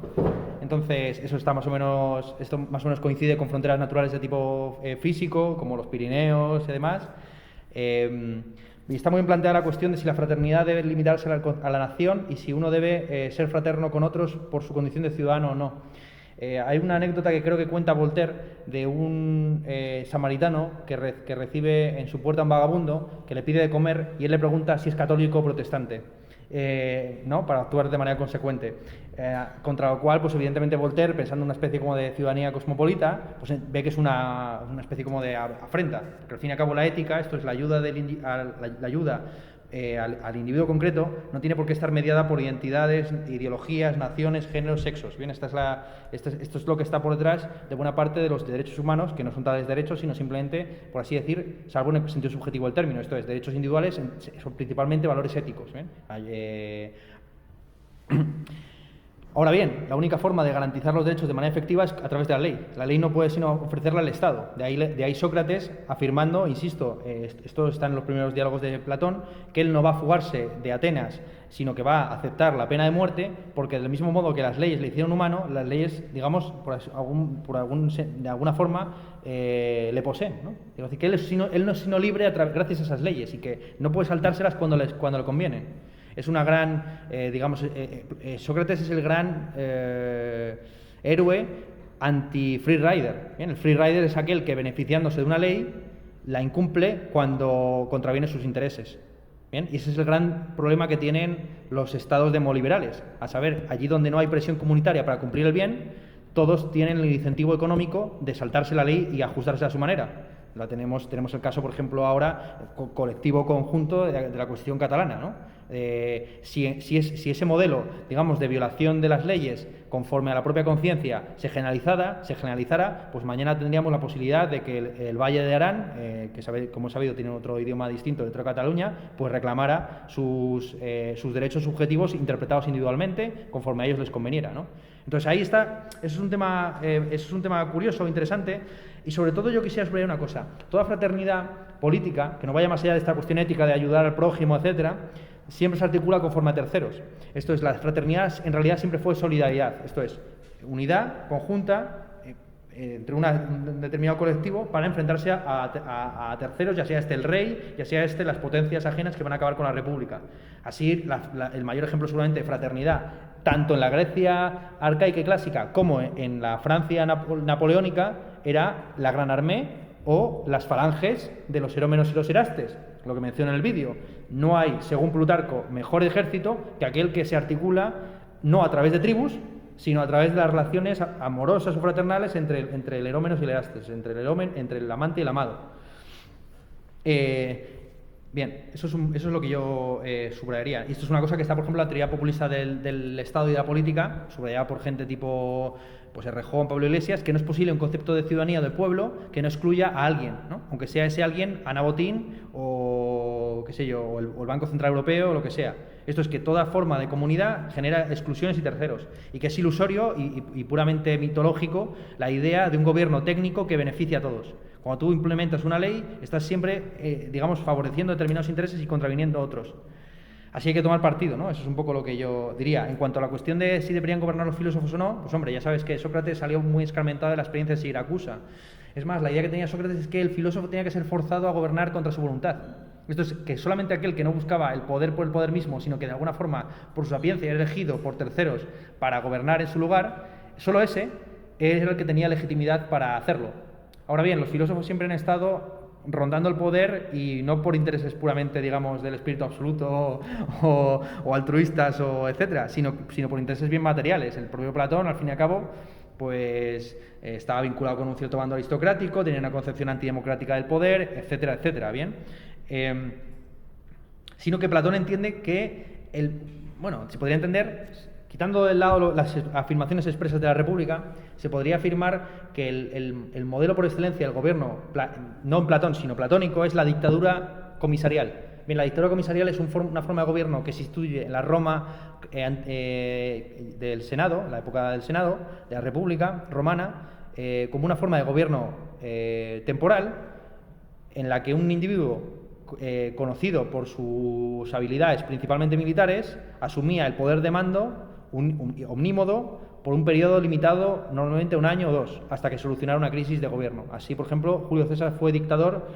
Entonces, esto más o menos coincide con fronteras naturales de tipo físico, como los Pirineos y demás. Y está muy bien planteada la cuestión de si la fraternidad debe limitarse a la nación y si uno debe ser fraterno con otros por su condición de ciudadano o no. Hay una anécdota que creo que cuenta Voltaire de un samaritano que recibe en su puerta a un vagabundo que le pide de comer y él le pregunta si es católico o protestante. ¿No? Para actuar de manera consecuente. Contra lo cual, pues evidentemente Voltaire, pensando en una especie como de ciudadanía cosmopolita, pues ve que es una especie como de afrenta. Porque al fin y al cabo la ética, esto es la ayuda, al individuo concreto, no tiene por qué estar mediada por identidades, ideologías, naciones, géneros, sexos. Bien, esto es lo que está por detrás de buena parte de los derechos humanos, que no son tales derechos, sino simplemente, por así decir, salvo en el sentido subjetivo del término, esto es, derechos individuales son principalmente valores éticos. Ahora bien, la única forma de garantizar los derechos de manera efectiva es a través de la ley. La ley no puede sino ofrecerla al Estado. De ahí Sócrates afirmando, insisto, esto está en los primeros diálogos de Platón, que él no va a fugarse de Atenas, sino que va a aceptar la pena de muerte, porque del mismo modo que las leyes le hicieron humano, las leyes, digamos, de alguna forma, le poseen, ¿no? Es decir, que él no es sino libre gracias a esas leyes y que no puede saltárselas cuando le conviene. Es una gran, Sócrates es el gran héroe anti-free rider. Bien, el free rider es aquel que, beneficiándose de una ley, la incumple cuando contraviene sus intereses. Bien, y ese es el gran problema que tienen los estados demoliberales. A saber, allí donde no hay presión comunitaria para cumplir el bien, todos tienen el incentivo económico de saltarse la ley y ajustarse a su manera. Tenemos el caso, por ejemplo, ahora, colectivo conjunto de la Constitución catalana, ¿no? Si ese modelo, digamos, de violación de las leyes conforme a la propia conciencia se generalizara, pues mañana tendríamos la posibilidad de que el Valle de Arán, que como he sabido tiene otro idioma distinto dentro de Cataluña, pues reclamara sus derechos subjetivos interpretados individualmente conforme a ellos les conveniera, ¿no? Entonces ahí está, eso es un tema curioso, interesante, y sobre todo yo quisiera subrayar una cosa: toda fraternidad política, que no vaya más allá de esta cuestión ética de ayudar al prójimo, etcétera, siempre se articula conforme a terceros. Esto es, la fraternidad en realidad siempre fue solidaridad, esto es, unidad conjunta entre un determinado colectivo para enfrentarse a terceros, ya sea el rey, ya sea las potencias ajenas que van a acabar con la república. Así, el mayor ejemplo seguramente de fraternidad, tanto en la Grecia arcaica y clásica como en la Francia napoleónica, era la Gran Armée o las falanges de los Herómenos y los Erastes, lo que menciono en el vídeo. No hay, según Plutarco, mejor ejército que aquel que se articula no a través de tribus, sino a través de las relaciones amorosas o fraternales entre el Herómenos y el Erastes, entre el amante y el amado. Bien, eso es lo que yo subrayaría. Y esto es una cosa que está, por ejemplo, en la teoría populista del Estado y de la política, subrayada por gente tipo pues Errejón, Pablo Iglesias, que no es posible un concepto de ciudadanía del pueblo que no excluya a alguien, ¿no? Aunque sea ese alguien Ana Botín o qué sé yo, o el Banco Central Europeo o lo que sea. Esto es que toda forma de comunidad genera exclusiones y terceros, y que es ilusorio y puramente mitológico la idea de un gobierno técnico que beneficia a todos. Cuando tú implementas una ley, estás siempre, digamos, favoreciendo determinados intereses y contraviniendo otros. Así hay que tomar partido, ¿no? Eso es un poco lo que yo diría. En cuanto a la cuestión de si deberían gobernar los filósofos o no, pues hombre, ya sabes que Sócrates salió muy escarmentado de la experiencia de Siracusa. Es más, la idea que tenía Sócrates es que el filósofo tenía que ser forzado a gobernar contra su voluntad. Esto es, que solamente aquel que no buscaba el poder por el poder mismo, sino que de alguna forma, por su sapiencia, era elegido por terceros para gobernar en su lugar, solo ese era el que tenía legitimidad para hacerlo. Ahora bien, los filósofos siempre han estado rondando el poder, y no por intereses puramente, digamos, del espíritu absoluto o altruistas o etcétera, sino por intereses bien materiales. El propio Platón, al fin y al cabo, pues estaba vinculado con un cierto bando aristocrático, tenía una concepción antidemocrática del poder, etcétera, etcétera, ¿bien? Sino que Platón entiende que se podría entender, quitando del lado las afirmaciones expresas de la República, se podría afirmar que el modelo por excelencia del gobierno, no en Platón, sino platónico, es la dictadura comisarial. Bien, la dictadura comisarial es una forma de gobierno que se instituye en la Roma del Senado, la época del Senado, de la República Romana, como una forma de gobierno temporal, en la que un individuo conocido por sus habilidades principalmente militares asumía el poder de mando omnímodo por un periodo limitado, normalmente un año o dos, hasta que solucionara una crisis de gobierno. Así, por ejemplo, Julio César fue dictador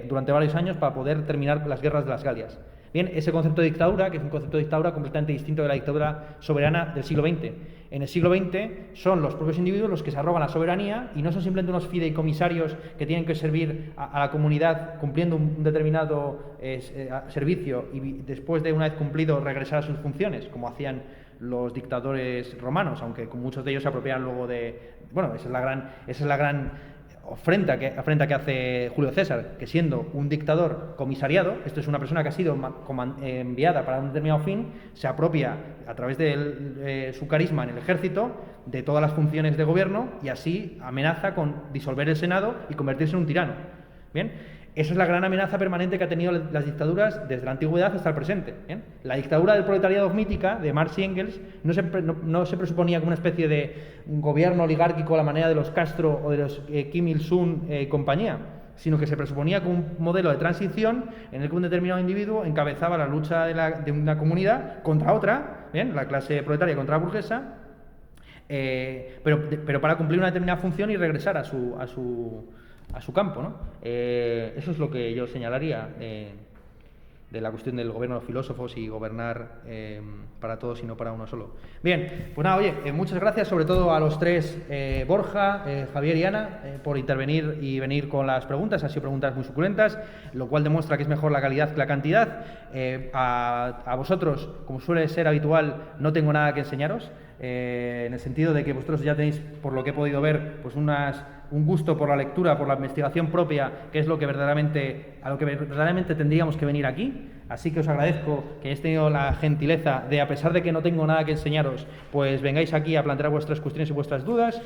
durante varios años para poder terminar las guerras de las Galias. Bien, ese concepto de dictadura, que es un concepto de dictadura completamente distinto de la dictadura soberana del siglo XX. En el siglo XX son los propios individuos los que se arrogan la soberanía, y no son simplemente unos fideicomisarios que tienen que servir a la comunidad cumpliendo un determinado servicio, y después de una vez cumplido regresar a sus funciones, como hacían los dictadores romanos, aunque con muchos de ellos se apropiaran luego de... Bueno, esa es la gran afrenta que hace Julio César, que siendo un dictador comisariado, esto es una persona que ha sido enviada para un determinado fin, se apropia a través de su carisma en el ejército de todas las funciones de gobierno, y así amenaza con disolver el Senado y convertirse en un tirano. Bien, esa es la gran amenaza permanente que ha tenido las dictaduras desde la antigüedad hasta el presente. ¿Bien? La dictadura del proletariado mítica de Marx y Engels no se presuponía como una especie de un gobierno oligárquico a la manera de los Castro o de los Kim Il-sung y compañía, sino que se presuponía como un modelo de transición en el que un determinado individuo encabezaba la lucha de una comunidad contra otra, ¿bien? La clase proletaria contra la burguesa, pero para cumplir una determinada función y regresar a su campo, ¿no? Eso es lo que yo señalaría de la cuestión del gobierno de los filósofos y gobernar para todos y no para uno solo. Bien, pues nada, oye, muchas gracias sobre todo a los tres, Borja, Javier y Ana, por intervenir y venir con las preguntas. Han sido preguntas muy suculentas, lo cual demuestra que es mejor la calidad que la cantidad. A vosotros, como suele ser habitual, no tengo nada que enseñaros, en el sentido de que vosotros ya tenéis, por lo que he podido ver, pues un gusto por la lectura, por la investigación propia, que es lo que a lo que verdaderamente tendríamos que venir aquí. Así que os agradezco que hayáis tenido la gentileza de, a pesar de que no tengo nada que enseñaros, pues vengáis aquí a plantear vuestras cuestiones y vuestras dudas.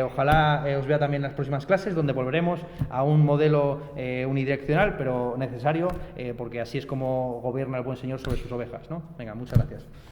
Ojalá os vea también en las próximas clases, donde volveremos a un modelo unidireccional, pero necesario, porque así es como gobierna el buen señor sobre sus ovejas, ¿no? Venga, muchas gracias.